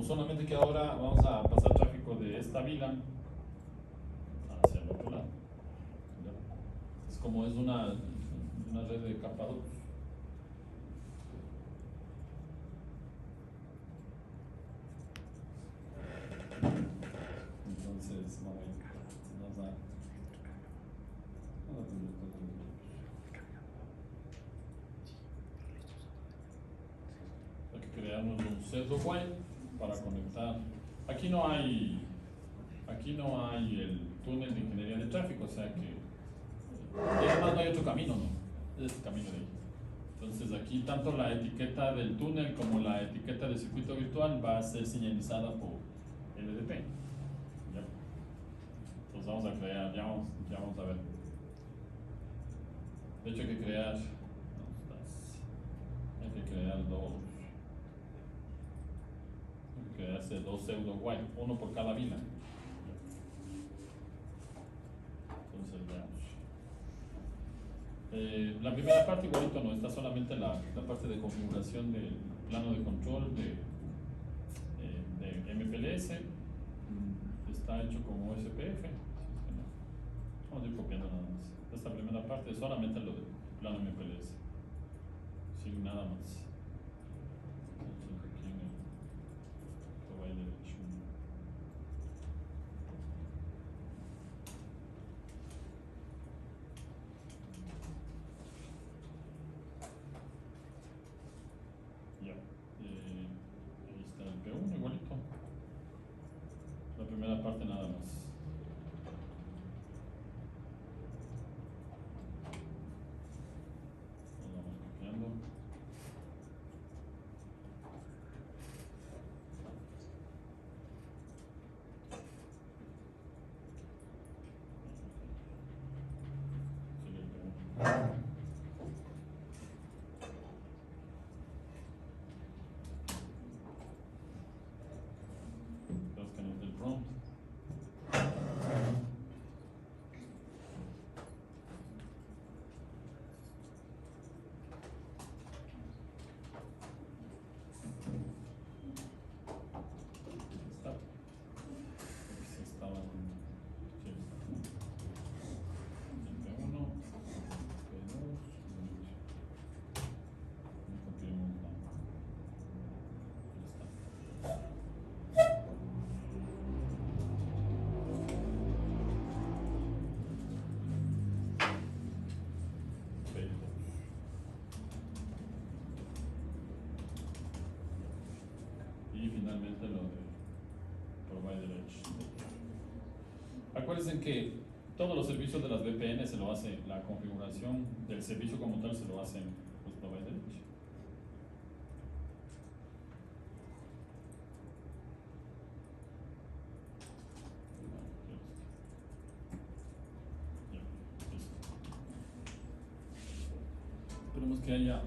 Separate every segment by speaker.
Speaker 1: solamente que ahora vamos a pasar tráfico de esta vila hacia el otro lado. ¿Ya? Es como es una red de capa 2. Entonces, vamos a hay que crearnos un pseudo while para conectar. Aquí no hay el túnel de ingeniería de tráfico, o sea que además no hay otro camino, ¿no? Es el camino de ahí. Entonces aquí tanto la etiqueta del túnel como la etiqueta del circuito virtual va a ser señalizada por LDP. ¿Ya? Entonces vamos a crear, ya vamos a ver. De hecho hay que crear crearse dos pseudo while, uno por cada vila. Entonces veamos. La primera parte igualito no, está solamente la parte de configuración del plano de control de MPLS. Está hecho como SPF. Vamos a ir copiando nada más. Esta primera parte es solamente lo del plano MPLS, sin nada más. Ahí está el P1 igualito. La primera parte nada más. Lo vamos copiando. Y finalmente lo de Provider Edge. Acuérdense que todos los servicios de las VPN se lo hace, la configuración del servicio como tal se lo hacen los Provider Edge. Esperemos que haya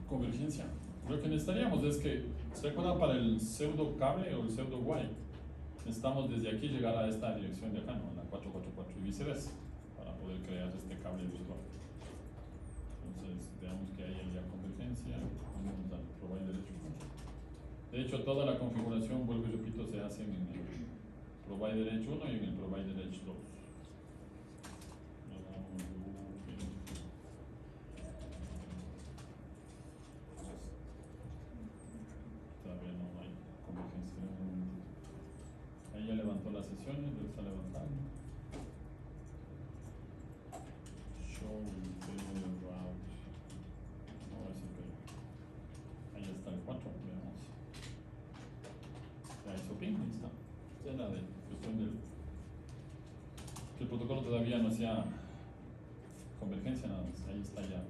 Speaker 1: convergencia. Lo que necesitaríamos es que, ¿se acuerdan para el pseudo cable o el pseudo while? Necesitamos desde aquí llegar a esta dirección de acá, ¿no? La 444 y viceversa, para poder crear este cable virtual. Entonces, veamos que haya ya convergencia. Vamos al provider edge 1. De hecho, toda la configuración, vuelvo y repito, se hace en el provider edge 1 y en el provider edge 2. Ahí ya levantó las sesiones, lo está levantando. Show failure route. No, ese que ahí está el 4, veamos. Ya hizo ping, ahí está. Esa es la de cuestión del que el protocolo todavía no hacía convergencia nada más. Ahí está ya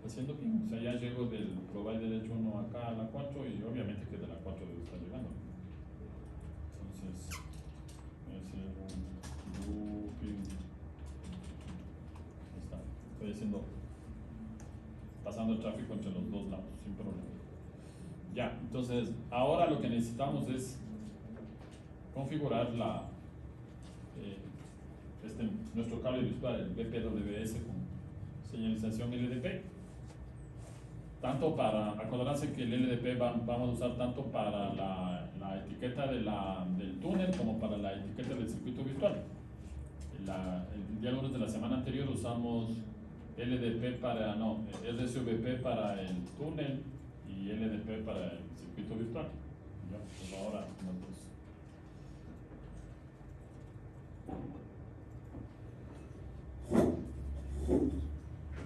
Speaker 1: haciendo ping. O sea, ya llegó del provider edge 1 acá a la 4 y obviamente que de la 4 debe estar llegando. Entonces, voy a hacer un looping. Ahí está. Estoy haciendo, pasando el tráfico entre los dos lados, sin problema. Ya, entonces, ahora lo que necesitamos es configurar nuestro cable virtual, el BPWS con señalización LDP. tanto para, acordarse que el LDP vamos a usar tanto para la etiqueta del túnel como para la etiqueta del circuito virtual. El día lunes de la semana anterior usamos RSVP para el túnel y LDP para el circuito virtual. Ya, pues ahora nosotros.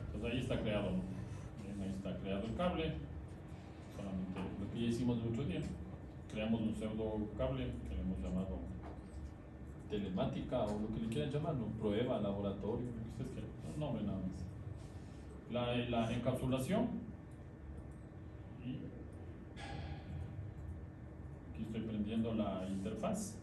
Speaker 1: Entonces ahí está creado, ¿no? Ahí está creado el cable. Solamente lo que ya hicimos el otro día. Creamos un pseudo cable que le hemos llamado telemática o lo que le quieran llamar, ¿no? Prueba, laboratorio, lo que ustedes quieran, un nombre nada más. La encapsulación, y aquí estoy prendiendo la interfaz.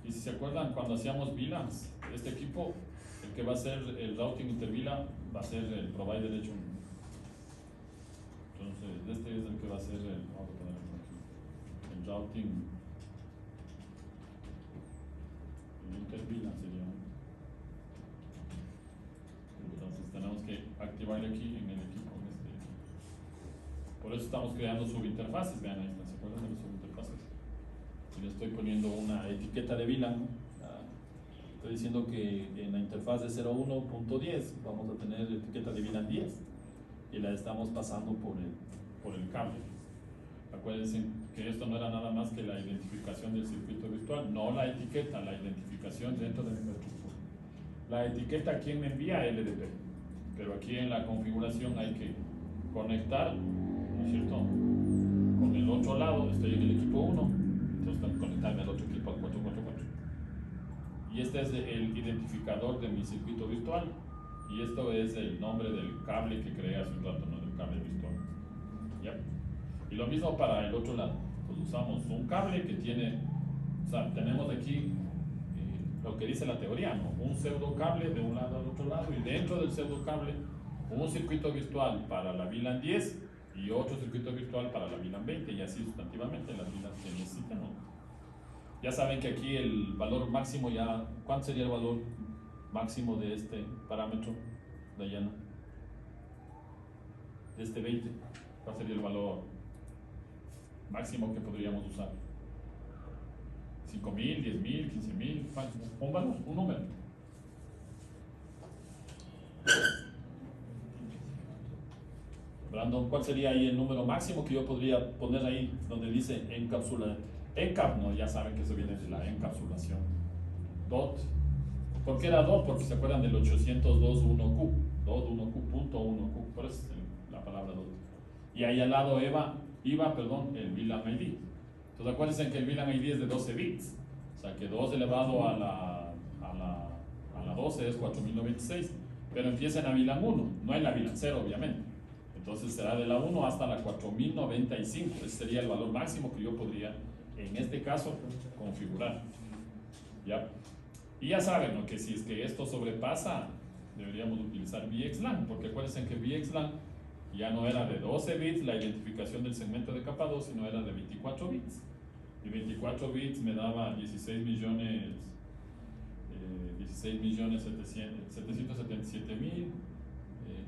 Speaker 1: Y si se acuerdan, cuando hacíamos VLANs, este equipo, el que va a hacer el routing interVLAN va a ser el provider hecho. Entonces, este es el que va a hacer vamos a ponerlo aquí, el routing. El interVLAN sería. Entonces tenemos que activarle aquí en el equipo. Por eso estamos creando subinterfaces. Vean ahí, ¿se acuerdan de las subinterfaces? Si le estoy poniendo una etiqueta de VLAN, estoy diciendo que en la interfaz de 01.10 vamos a tener la etiqueta de VLAN 10 y la estamos pasando por el cable. Acuérdense que esto no era nada más que la identificación del circuito virtual, no la etiqueta, la identificación dentro de mi equipo. La etiqueta, ¿quién me envía? LDP. Pero aquí en la configuración hay que conectar, ¿no es cierto? Con el otro lado, estoy en el equipo 1, entonces tengo que conectarme al otro equipo, al 444. Y este es el identificador de mi circuito virtual. Y esto es el nombre del cable que creé hace un rato, ¿no? Del cable virtual. ¿Ya? Y lo mismo para el otro lado. Pues usamos un cable que tiene, o sea, tenemos aquí lo que dice la teoría, ¿no? Un pseudo cable de un lado al otro lado y dentro del pseudo cable un circuito virtual para la VLAN 10 y otro circuito virtual para la VLAN 20 y así sustantivamente las VLAN que necesitan, ¿no? Ya saben que aquí el valor máximo ya, ¿cuánto sería el valor máximo de este parámetro, Dayana? De este 20, ¿cuál sería el valor máximo que podríamos usar? 5.000, 10.000, 15.000, un valor, un número. Brandon, ¿cuál sería ahí el número máximo que yo podría poner ahí donde dice encapsular? Encap, no, ya saben que eso viene de la encapsulación. DOT. ¿Por qué era DOT? Porque se acuerdan del 802.1Q, DOT1Q.1Q, por eso es la palabra DOT. Y ahí al lado el VLAN ID. Entonces acuérdense que el VLAN ID es de 12 bits, o sea que 2 elevado a la 12 es 4096, pero empieza en la VLAN 1, no en la VLAN 0 obviamente. Entonces será de la 1 hasta la 4095, ese sería el valor máximo que yo podría, en este caso, configurar. ¿Ya? Y ya saben, ¿no?, que si es que esto sobrepasa, deberíamos utilizar VXLAN, porque acuérdense que VXLAN ya no era de 12 bits la identificación del segmento de capa 2, sino era de 24 bits. Y 24 bits me daba 777.000,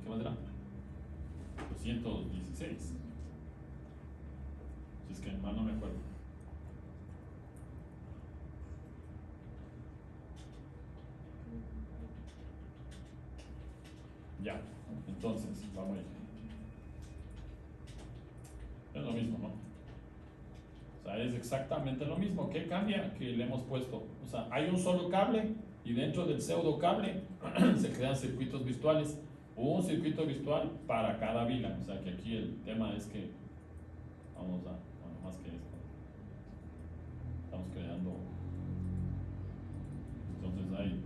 Speaker 1: ¿qué más era? 216. Si es que mal no me acuerdo. Ya, entonces, vamos a ir. Es lo mismo, ¿no? O sea, es exactamente lo mismo. ¿Qué cambia? Que le hemos puesto, o sea, hay un solo cable y dentro del pseudo cable se crean circuitos virtuales. Un circuito virtual para cada VLAN. O sea, que aquí el tema es que vamos a, bueno, más que esto, estamos creando, entonces hay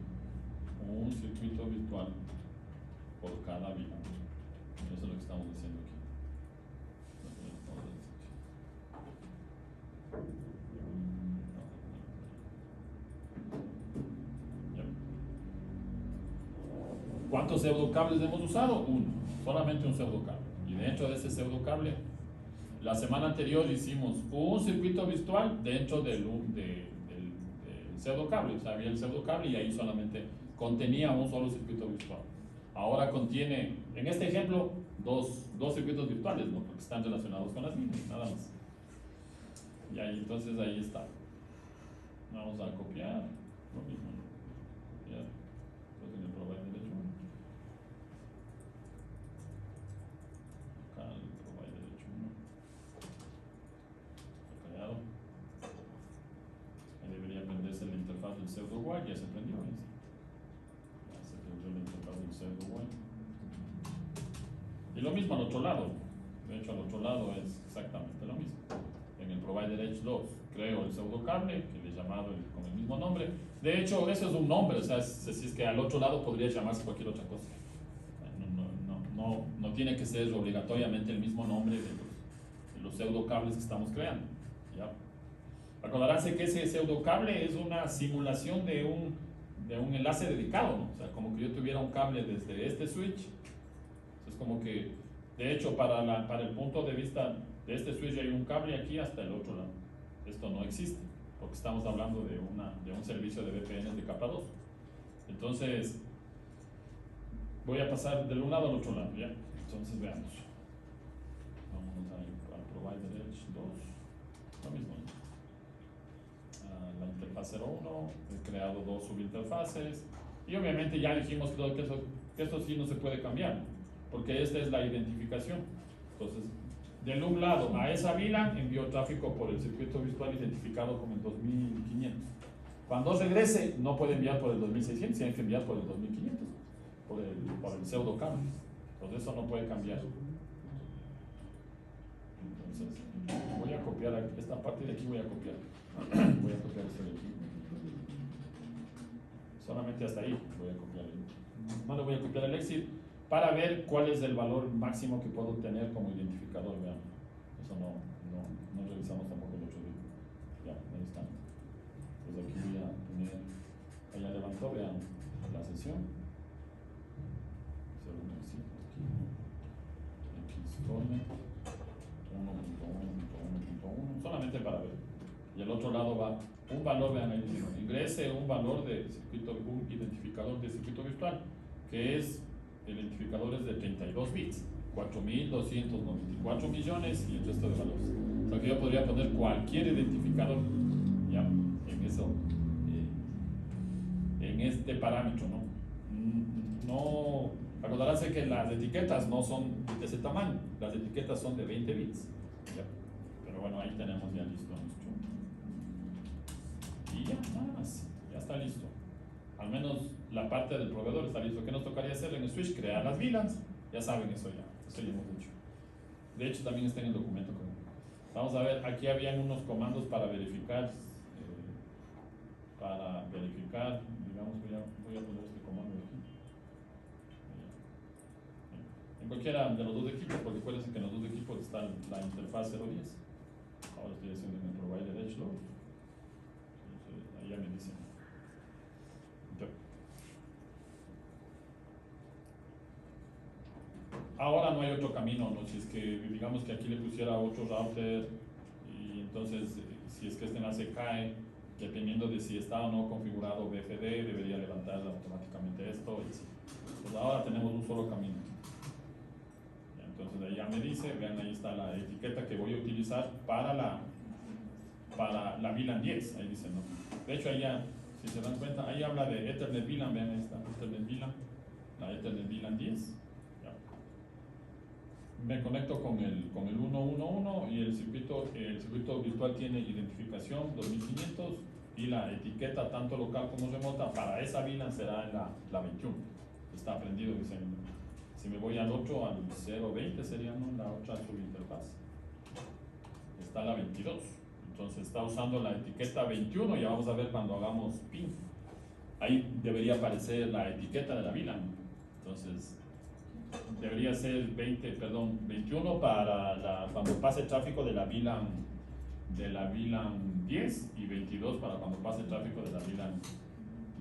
Speaker 1: un circuito virtual por cada VLAN. Eso es lo que estamos diciendo aquí. ¿Cuántos pseudocables hemos usado? Uno, solamente un pseudocable. Y dentro de ese pseudocable, la semana anterior hicimos un circuito virtual dentro del pseudocable. O sea, había el pseudocable y ahí solamente contenía un solo circuito virtual. Ahora contiene, en este ejemplo, dos circuitos virtuales, ¿no? Porque están relacionados con las VLANs, nada más. Y ahí, entonces ahí está. Vamos a copiar lo mismo, ¿no? Copiar. Entonces en el provider derecho. Acá el provider derecho 1. Está callado. Ahí debería prenderse la interfaz del pseudo while, ya se prendió. Ya se prendió la interfaz del pseudo while. Y lo mismo al otro lado. De hecho, al otro lado es exactamente lo mismo. En el provider edge 2 creo el pseudo cable, que le he llamado con el mismo nombre. De hecho, eso es un nombre, o sea, si es que al otro lado podría llamarse cualquier otra cosa. No tiene que ser obligatoriamente el mismo nombre de los pseudo cables que estamos creando. ¿Ya? Acordarse que ese pseudo cable es una simulación de un enlace dedicado, ¿no? O sea, como que yo tuviera un cable desde este switch. Es como que, de hecho, para el punto de vista de este switch hay un cable aquí hasta el otro lado. Esto no existe, porque estamos hablando de un servicio de VPN de capa 2. Entonces, voy a pasar del un lado al otro lado, ¿ya? Entonces, veamos. Vamos al provider edge 2. Lo mismo, ¿no? La interfaz 01, he creado dos subinterfaces. Y obviamente ya dijimos que esto sí no se puede cambiar, porque esta es la identificación. Entonces, del un lado a esa VLAN envió tráfico por el circuito virtual identificado como el 2500. Cuando regrese, no puede enviar por el 2600, tiene que enviar por el 2500, por el pseudo cable. Entonces, eso no puede cambiar. Entonces, voy a copiar esta parte de aquí, voy a copiar. Voy a copiar esto de aquí. Solamente hasta ahí voy a copiar. No le voy a copiar el exit para ver cuál es el valor máximo que puedo tener como identificador. Vean, eso no revisamos tampoco el otro día. Ya, ahí está. Entonces aquí voy a poner, allá levantó, vean la sesión. Segundo exit, aquí. Xcone 1.1.1.1, solamente para ver. Y al otro lado va un valor, vean ahí, ingrese un valor de circuito, un identificador de circuito virtual, que es, el identificador es de 32 bits, 4.294 millones y el resto de valores. O sea que yo podría poner cualquier identificador, ya, en eso, en este parámetro, ¿no? No, acordarás que las etiquetas no son de ese tamaño, las etiquetas son de 20 bits, ¿ya? Pero bueno, ahí tenemos ya listo nuestro. Y ya, nada más, ya está listo. Al menos la parte del proveedor está listo. ¿Qué nos tocaría hacer en el switch? Crear las VLANs. Ya saben eso ya hemos hecho. De hecho, también está en el documento. Vamos a ver, aquí habían unos comandos para verificar, digamos, voy a poner este comando aquí. En cualquiera de los dos equipos, porque acuérdense que en los dos equipos está la interfaz 010. Ahora estoy haciendo en el provider edge 2. Ahí ya me dicen. Ahora no hay otro camino, ¿no? Si es que digamos que aquí le pusiera otro router y entonces si es que este enlace cae, dependiendo de si está o no configurado BFD, debería levantar automáticamente esto y así. Pues ahora tenemos un solo camino. Entonces ahí ya me dice, vean, ahí está la etiqueta que voy a utilizar para la VLAN 10, ahí dice, ¿no? De hecho, ahí ya, si se dan cuenta, ahí habla de Ethernet VLAN, vean, ahí está, Ethernet VLAN, la Ethernet VLAN 10. Ya. Me conecto con el 111 y el circuito virtual tiene identificación 2500 y la etiqueta tanto local como remota para esa VLAN será en la 21. Está prendido, dicen. Si me voy al otro, al 020 sería, ¿no?, la otra subinterfaz. Está la 22. Entonces está usando la etiqueta 21, ya vamos a ver cuando hagamos ping. Ahí debería aparecer la etiqueta de la VLAN. Entonces debería ser 21 para cuando pase tráfico de la VLAN 10 y 22 para cuando pase tráfico de la VLAN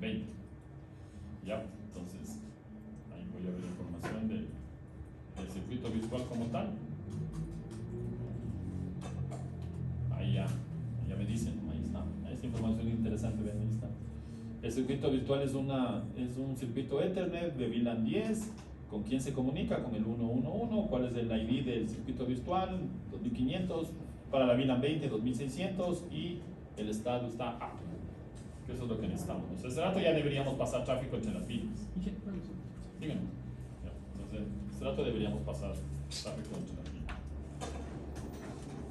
Speaker 1: 20. Ya, entonces ahí voy a ver información del circuito virtual como tal. Ahí ya me dicen, ahí está. Esta información interesante, ven, ahí está. El circuito virtual es un circuito Ethernet de VLAN 10 con quién se comunica, con el 111, cuál es el ID del circuito virtual, 2500, para la VLAN 20, 2600, y el estado está apto, que eso es lo que necesitamos. Entonces, hace rato ya deberíamos pasar tráfico entre las VLANs. Díganme. Entonces, hace rato deberíamos pasar tráfico entre las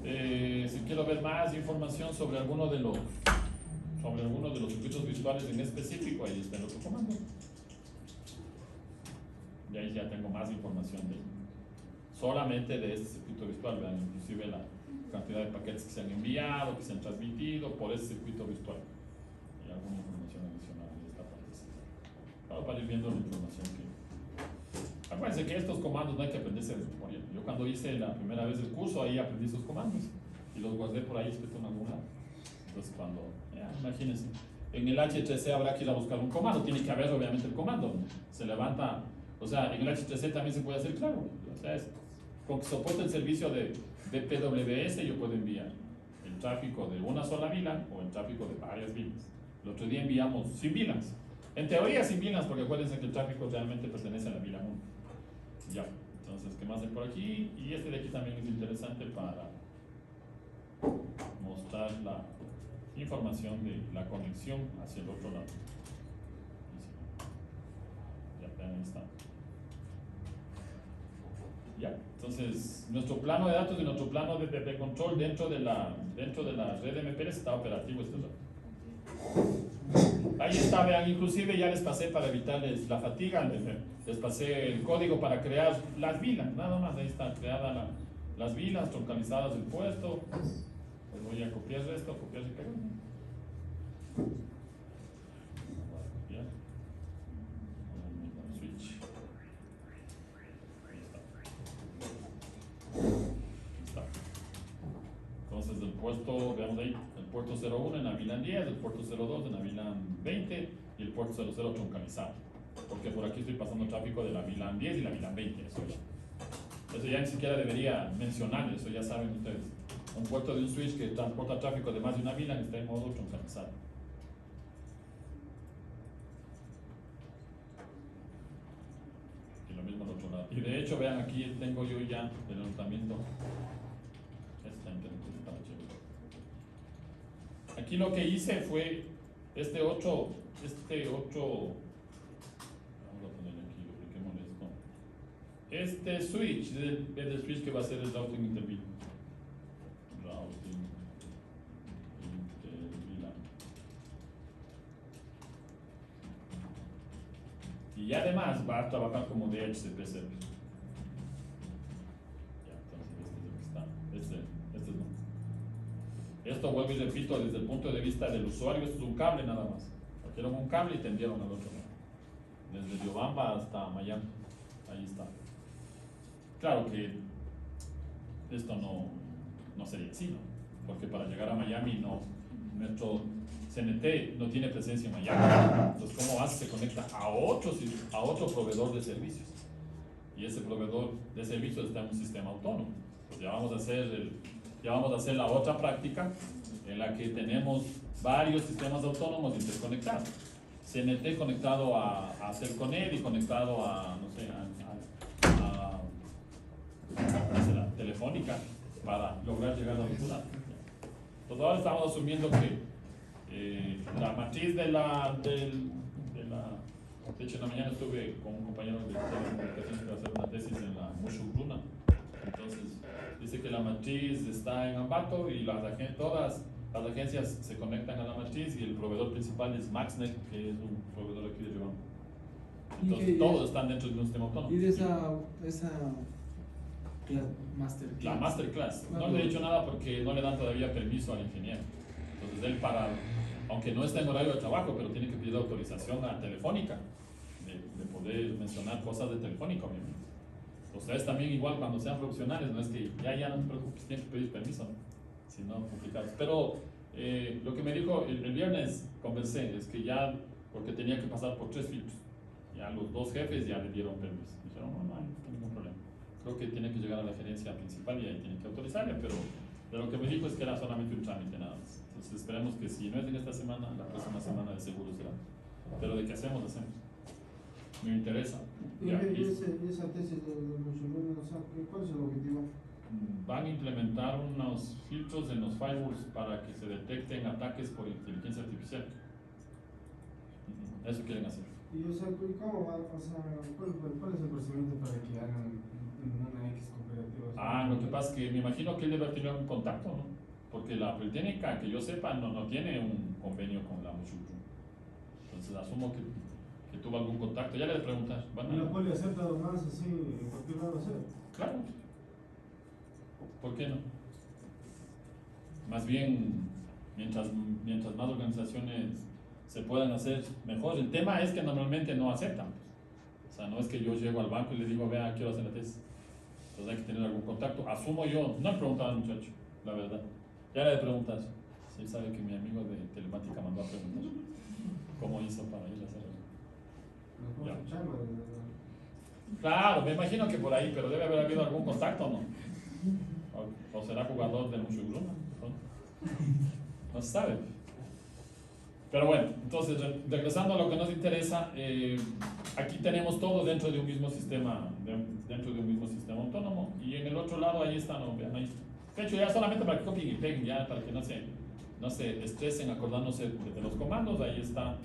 Speaker 1: VLANs. Si quiero ver más información sobre alguno de los circuitos virtuales en específico, ahí está el otro comando. Y ahí ya tengo más información solamente de este circuito virtual, vean, inclusive la cantidad de paquetes que se han enviado, que se han transmitido por ese circuito virtual. Y alguna información adicional de esta parte. Claro, para ir viendo la información que... Acuérdense que estos comandos no hay que aprenderse de memoria. Yo cuando hice la primera vez el curso, ahí aprendí esos comandos y los guardé por ahí escrito en algún lado. Entonces cuando, imagínense, en el H3C habrá que ir a buscar un comando, tiene que haber obviamente el comando, se levanta, o sea, en el H3C también se puede hacer claro, o sea, con que soporte el servicio de PWS yo puedo enviar el tráfico de una sola VLAN o el tráfico de varias VLANs. El otro día enviamos sin VLANs, en teoría sin VLANs, porque acuérdense que el tráfico realmente pertenece a la VLAN 1. Ya, entonces, ¿qué más hay por aquí? Y este de aquí también es interesante para mostrar la información de la conexión hacia el otro lado. Ya, vean, ahí está. Ya, entonces, nuestro plano de datos y nuestro plano de control dentro de la red MPLS está operativo. Ahí está, vean, inclusive ya les pasé para evitarles la fatiga, les pasé el código para crear las VLANs, nada más, ahí está creada las VLANs troncalizadas del puesto. Pues voy a copiar esto, copiar y pegar. Copiar. Switch. Ahí está. Entonces el puerto, veamos ahí, el puerto 01 en la VLAN 10, el puerto 02 en la VLAN 20 y el puerto 00 troncalizado. Porque por aquí estoy pasando tráfico de la VLAN 10 y la VLAN 20, eso ya ni siquiera debería mencionar, eso ya saben ustedes. Un puerto de un switch que transporta tráfico de más de una VLAN está en modo troncalizado. Y lo mismo al otro lado. Y de hecho, vean, aquí tengo yo ya el enrutamiento. Aquí lo que hice fue este 8, vamos a poner aquí, dupliquémosle esto. Este switch es el switch que va a ser el routing interview. Y además va a trabajar como DHCP service. Ya, entonces este es el que está. Este es no. Esto vuelvo y repito, desde el punto de vista del usuario, esto es un cable nada más. Cogieron un cable y tendieron al otro lado. Desde Riobamba hasta Miami. Ahí está. Claro que esto no sería así, ¿no? Porque para llegar a Miami nuestro CNT no tiene presencia en Miami. Entonces, ¿cómo hace? Se conecta a otro proveedor de servicios. Y ese proveedor de servicios está en un sistema autónomo. Pues ya vamos a hacer la otra práctica en la que tenemos varios sistemas autónomos interconectados. CNT conectado a Celconet y conectado a Telefónica para lograr llegar a la ciudad. Entonces ahora estamos asumiendo que la matriz de hecho en la mañana estuve con un compañero de telecomunicaciones que va a hacer una tesis en la Mushugruna. Entonces dice que la matriz está en Ambato y todas las agencias se conectan a la matriz y el proveedor principal es MaxNet, que es un proveedor aquí de Riobamba. Entonces todos están dentro de un sistema autónomo.
Speaker 2: ¿Y de esa masterclass?
Speaker 1: La masterclass. No le he dicho nada porque no le dan todavía permiso al ingeniero. Entonces él aunque no está en horario de trabajo, pero tiene que pedir autorización a Telefónica de poder mencionar cosas de Telefónica, obviamente. Ustedes también igual cuando sean profesionales, no es que ya no te preocupes, tienen que pedir permiso, ¿no? Si no, complicados. Pero lo que me dijo el viernes, conversé, es que ya, porque tenía que pasar por 3 filtros, ya los 2 jefes ya le dieron permiso. Dijeron, no hay ningún problema. Creo que tiene que llegar a la gerencia principal y ahí tienen que autorizarle, pero lo que me dijo es que era solamente un trámite nada más. Entonces esperemos que si no es en esta semana, la próxima semana de seguro será. Pero de qué hacemos, hacemos. me interesa.
Speaker 2: Y
Speaker 1: Ya,
Speaker 2: esa tesis de Mushroom, o sea, ¿cuál es el objetivo?
Speaker 1: van a implementar unos filtros en los firewalls para que se detecten ataques por inteligencia artificial. Eso quieren hacer.
Speaker 2: Y o sea, ¿cómo va? O sea, ¿cuál es el procedimiento para que hagan una X cooperativa?
Speaker 1: Ah, lo que pasa es que me imagino que él debe tener un contacto, ¿no? Porque la Politécnica, que yo sepa, no tiene un convenio con la Mushroom. Entonces asumo que tuvo algún contacto. Ya le he preguntado.
Speaker 2: ¿Y la poli acepta más así en cualquier lado hacer?
Speaker 1: Claro. ¿Por qué no? Más bien, mientras más organizaciones se puedan hacer mejor. El tema es que normalmente no aceptan. O sea, no es que yo llego al banco y le digo, vea, quiero hacer la tesis. Entonces hay que tener algún contacto. Asumo yo, no he preguntado al muchacho, la verdad. Ya le he preguntado. Sí, sabe que mi amigo de telemática mandó a preguntar cómo hizo para ir a hacerlo. Ya. Claro, me imagino que por ahí, pero debe haber habido algún contacto, ¿no? O será jugador del Mushroom, no se sabe. Pero bueno, entonces regresando a lo que nos interesa, aquí tenemos todo dentro de un mismo sistema, dentro de un mismo sistema autónomo, y en el otro lado ahí están, ¿no? Vean ahí. De hecho, ya solamente para que copien y peguen, ya para que no se estresen acordándose de los comandos. Ahí está.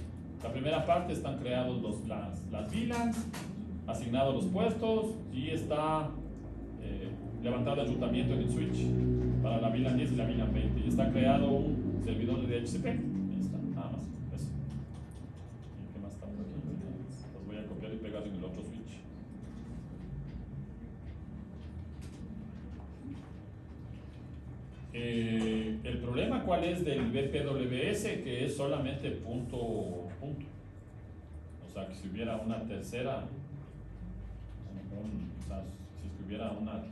Speaker 1: La primera parte están creados las VLANs, asignados los puestos, y está levantado el enrutamiento en el switch para la VLAN 10 y la VLAN 20, y está creado un servidor de DHCP. Ahí está, nada más, eso. ¿Y qué más está por aquí? Los voy a copiar y pegar en el otro switch. El problema, ¿cuál es del BPWS? Que es solamente punto. O sea, que si hubiera una tercera, o sea, si hubiera una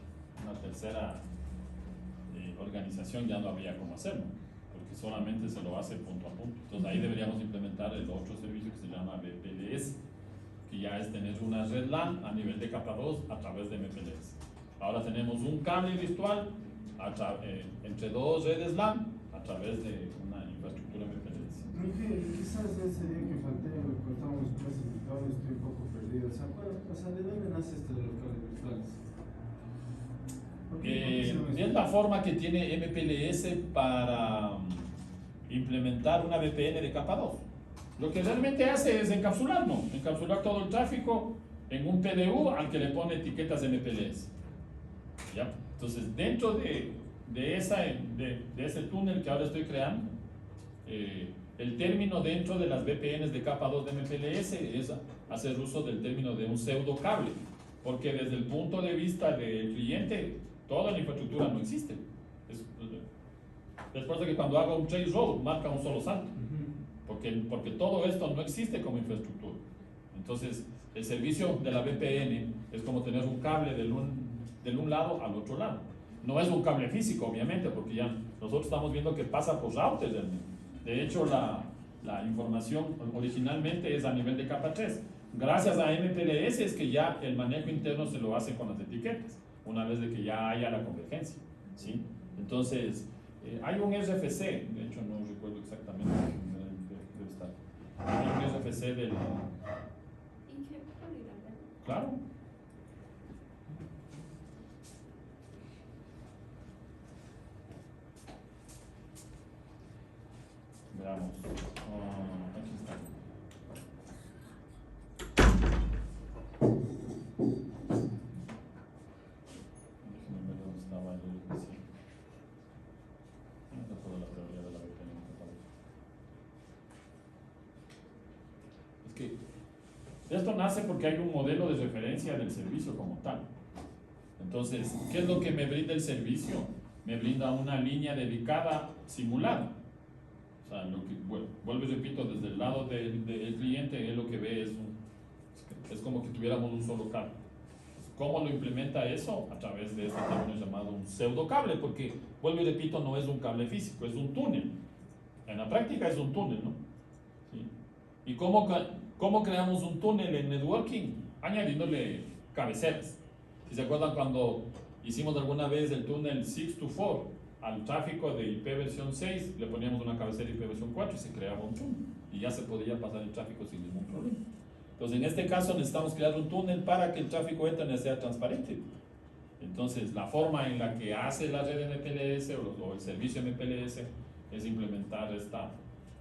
Speaker 1: tercera organización, ya no habría cómo hacerlo, porque solamente se lo hace punto a punto. Entonces ahí deberíamos implementar el otro servicio que se llama BPLS, que ya es tener una red LAN a nivel de capa 2 a través de MPLS. Ahora tenemos un cable virtual entre dos redes LAN a través de una infraestructura MPLS.
Speaker 2: Quizás ese día que falté, cuando estábamos clasificados, estoy un poco perdido. O sea, ¿de dónde nace esto de los cables virtuales?
Speaker 1: Es la forma que tiene MPLS para implementar una VPN de capa 2. Lo que realmente hace es encapsular todo el tráfico en un PDU al que le pone etiquetas de MPLS. ¿Ya? Entonces, dentro de ese túnel que ahora estoy creando, el término dentro de las VPNs de capa 2 de MPLS es hacer uso del término de un pseudo cable, porque desde el punto de vista del cliente, toda la infraestructura no existe. Es por eso que cuando hago un trace road marca un solo salto, porque todo esto no existe como infraestructura. Entonces, el servicio de la VPN es como tener un cable del un lado al otro lado. No es un cable físico, obviamente, porque ya nosotros estamos viendo que pasa por routers realmente. De hecho, la información originalmente es a nivel de capa 3. Gracias a MPLS es que ya el manejo interno se lo hace con las etiquetas, una vez de que ya haya la convergencia, ¿sí? Entonces, hay un RFC, de hecho no recuerdo exactamente, debe estar. Hay un RFC del... Claro. Veamos. Aquí está. Déjenme ver dónde estaba el RFC. Esta es toda la teoría de la VPN. Es que esto nace porque hay un modelo de referencia del servicio como tal. Entonces, ¿qué es lo que me brinda el servicio? Me brinda una línea dedicada simulada. O sea, vuelvo y repito, desde el lado del cliente, él lo que ve es como que tuviéramos un solo cable. ¿Cómo lo implementa eso? A través de este término llamado un pseudo cable, porque, vuelvo y repito, no es un cable físico, es un túnel. En la práctica es un túnel, ¿no? ¿Sí? ¿Y cómo creamos un túnel en networking? Añadiéndole cabeceras. Si se acuerdan cuando hicimos alguna vez el túnel 6 to 4, al tráfico de IP versión 6 le poníamos una cabecera IP versión 4 y se creaba un túnel y ya se podía pasar el tráfico sin ningún problema. Entonces, en este caso necesitamos crear un túnel para que el tráfico Ethernet sea transparente. Entonces, la forma en la que hace la red MPLS o el servicio MPLS es implementar esta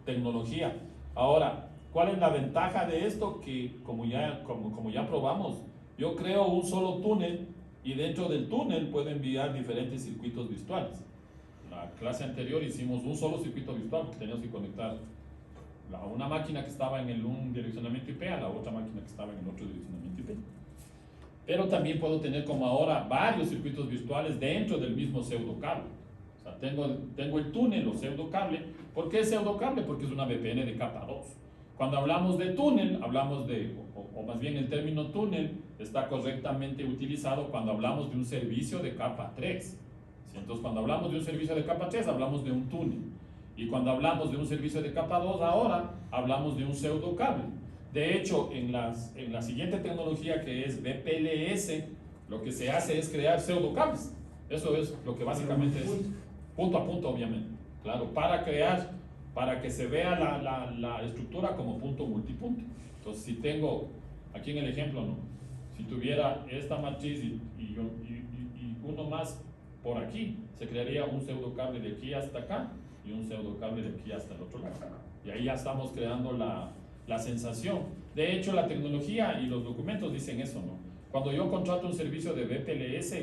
Speaker 1: tecnología. Ahora, ¿cuál es la ventaja de esto? Que como ya probamos, yo creo un solo túnel y dentro del túnel puedo enviar diferentes circuitos virtuales. La clase anterior hicimos un solo circuito virtual porque teníamos que conectar a una máquina que estaba en un direccionamiento IP a la otra máquina que estaba en el otro direccionamiento IP. Pero también puedo tener como ahora varios circuitos virtuales dentro del mismo pseudocable. O sea, tengo el túnel o pseudocable. ¿Por qué pseudocable? Porque es una VPN de capa 2. Cuando hablamos de túnel, hablamos de, o más bien el término túnel está correctamente utilizado cuando hablamos de un servicio de capa 3. ¿Sí? Entonces, cuando hablamos de un servicio de capa 3, hablamos de un túnel. Y cuando hablamos de un servicio de capa 2, ahora hablamos de un pseudocable. De hecho, en la siguiente tecnología que es VPLS, lo que se hace es crear pseudocables. Eso es lo que básicamente es punto a punto, obviamente. Claro, para que se vea la estructura como punto multipunto. Entonces, si tengo, aquí en el ejemplo, ¿no? Si tuviera esta matriz y uno más por aquí, se crearía un pseudocable de aquí hasta acá y un pseudocable de aquí hasta el otro lado. Y ahí ya estamos creando la sensación. De hecho, la tecnología y los documentos dicen eso, ¿no? Cuando yo contrato un servicio de VPLS,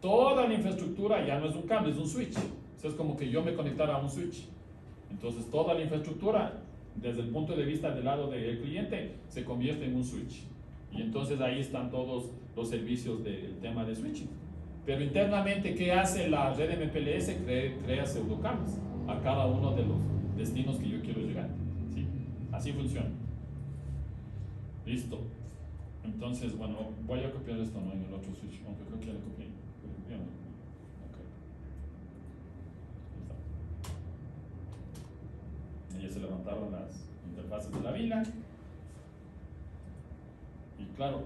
Speaker 1: toda la infraestructura ya no es un cable, es un switch. O sea, es como que yo me conectara a un switch. Entonces, toda la infraestructura, desde el punto de vista del lado del cliente, se convierte en un switch. Y entonces ahí están todos los servicios del tema de switching. Pero internamente, ¿qué hace la red MPLS? Crea pseudocables a cada uno de los destinos que yo quiero llegar. ¿Sí? Así funciona. Listo. Entonces, bueno, voy a copiar esto, ¿no? En el otro switch, aunque creo que ya lo copié. Ok. Ahí está. Ya se levantaron las interfaces de la VLAN. Y claro,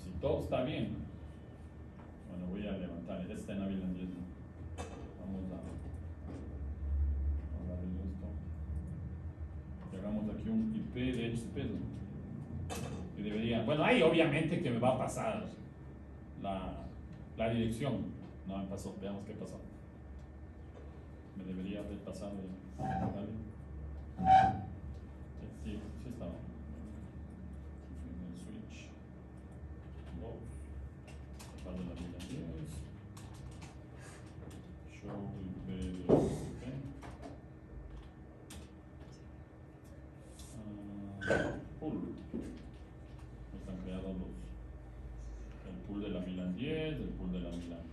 Speaker 1: si todo está bien, bueno, voy a levantar. Este está en la VLAN 10. Vamos a ver esto. Y hagamos aquí un IP de HTTP, ¿no? Y debería, bueno, ahí obviamente que me va a pasar la dirección. No me pasó, veamos qué pasó. Me debería haber pasado ya. ¿Vale? Sí estaba. El switch. Box. Pasado la línea 10. Show IP de HTTP. Pool. Están creados el pool de la VLAN 10, el pool de la VLAN.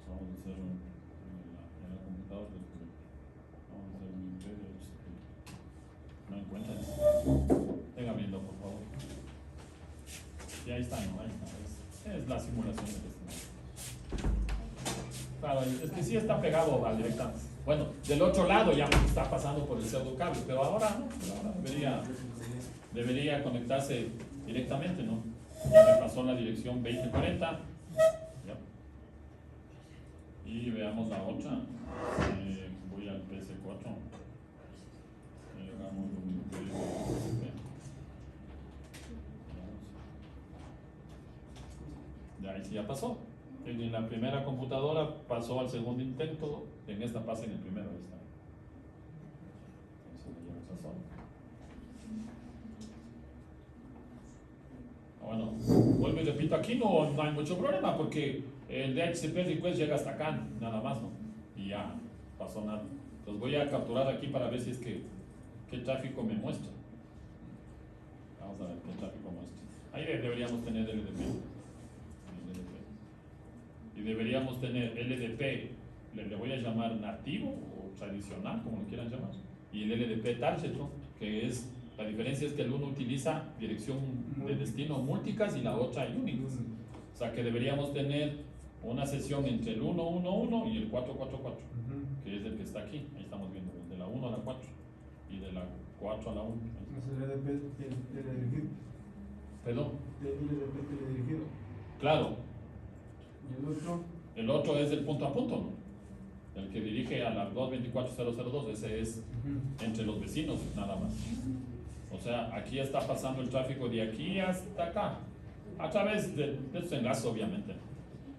Speaker 1: Vamos a hacer en la computadora. Vamos a hacer un IP de HTTP. ¿No encuentran? Venga viendo, por favor. Y ahí está, ¿no? Ahí está. Es la simulación de esto. Claro, es que sí está pegado al directamente. Bueno, del otro lado ya está pasando por el pseudocable, pero ahora no, debería conectarse directamente, ¿no? Ya me pasó la dirección 2040. ¿Ya? Y veamos la otra. Voy al PS4. Hagamos un ya, ahí sí ya pasó. En la primera computadora pasó al segundo intento, en esta pasa en el primero. Ahí está. Entonces, ya pasó. Bueno, vuelvo y repito, aquí no hay mucho problema porque el DHCP request llega hasta acá, nada más, ¿no? Y ya pasó nada. Entonces voy a capturar aquí para ver si es que qué tráfico me muestra. Vamos a ver qué tráfico muestra. Ahí deberíamos tener LDP. Y deberíamos tener LDP, le voy a llamar nativo o tradicional, como lo quieran llamar, y el LDP target, ¿no? Que es, la diferencia es que el uno utiliza dirección de destino multicast y la otra unicast. O sea que deberíamos tener una sesión entre el 111 y el 444, que es el que está aquí. Ahí estamos viendo, de la 1 a la 4 y de la 4 a la 1.
Speaker 2: ¿Es el LDP teledirigido?
Speaker 1: ¿Perdón?
Speaker 2: El LDP teledirigido.
Speaker 1: Claro.
Speaker 2: ¿Y el otro?
Speaker 1: El otro es el punto a punto, ¿no? El que dirige a la 224002, ese es entre los vecinos nada más. O sea, aquí está pasando el tráfico de aquí hasta acá, a través de estos enlaces obviamente.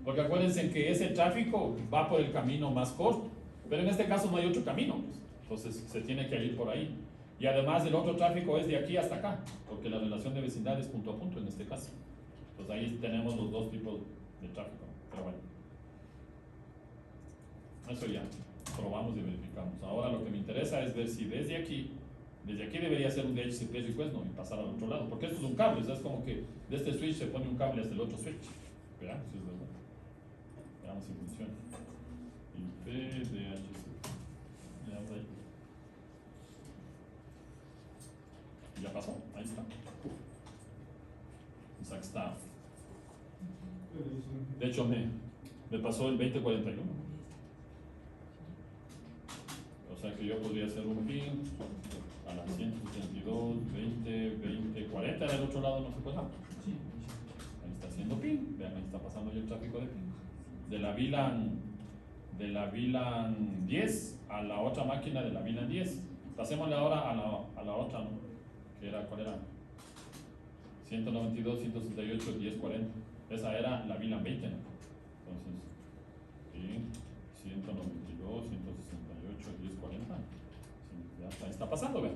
Speaker 1: Porque acuérdense que ese tráfico va por el camino más corto, pero en este caso no hay otro camino, pues. Entonces se tiene que ir por ahí. Y además el otro tráfico es de aquí hasta acá, porque la relación de vecindad es punto a punto en este caso. Pues ahí tenemos los dos tipos de tráfico, pero bueno. Eso ya probamos y verificamos. Ahora lo que me interesa es ver si desde aquí debería ser un DHCP request, no, y pasar al otro lado, porque esto es un cable, o sea, es como que de este switch se pone un cable hasta el otro switch. Veamos si es verdad. Veamos si funciona. IP DHCP. Veamos ahí. Ya pasó, ahí está. O sea que está. De hecho me pasó el 2041. O sea que yo podría hacer un ping a las 172, 20, 20, 40 del otro lado, no se puede nada. Ahí está haciendo ping, vean, ahí está pasando ya el tráfico de ping. De la VLAN 10 a la otra máquina de la VLAN 10. Pasémosle ahora a la otra, ¿no? ¿Cuál era? 192, 168, 1040. Esa era la VLAN 20, ¿no? Entonces, sí, 192, 168, 1040. Sí, ya está pasando, ¿vean?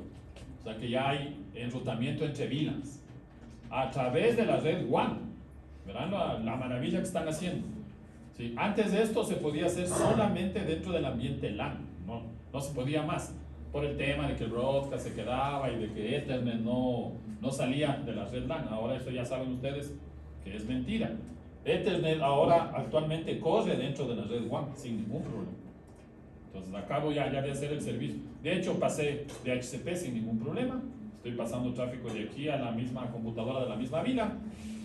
Speaker 1: O sea que ya hay enrutamiento entre VLANs a través de la red WAN. Verán la maravilla que están haciendo. ¿Sí? Antes de esto se podía hacer solamente dentro del ambiente LAN, no se podía más, por el tema de que el broadcast se quedaba y de que Ethernet no salía de la red LAN. Ahora eso ya saben ustedes que es mentira. Ethernet ahora actualmente corre dentro de la red WAN sin ningún problema. Entonces acabo ya de hacer el servicio. De hecho pasé de DHCP sin ningún problema. Estoy pasando tráfico de aquí a la misma computadora de la misma VLAN.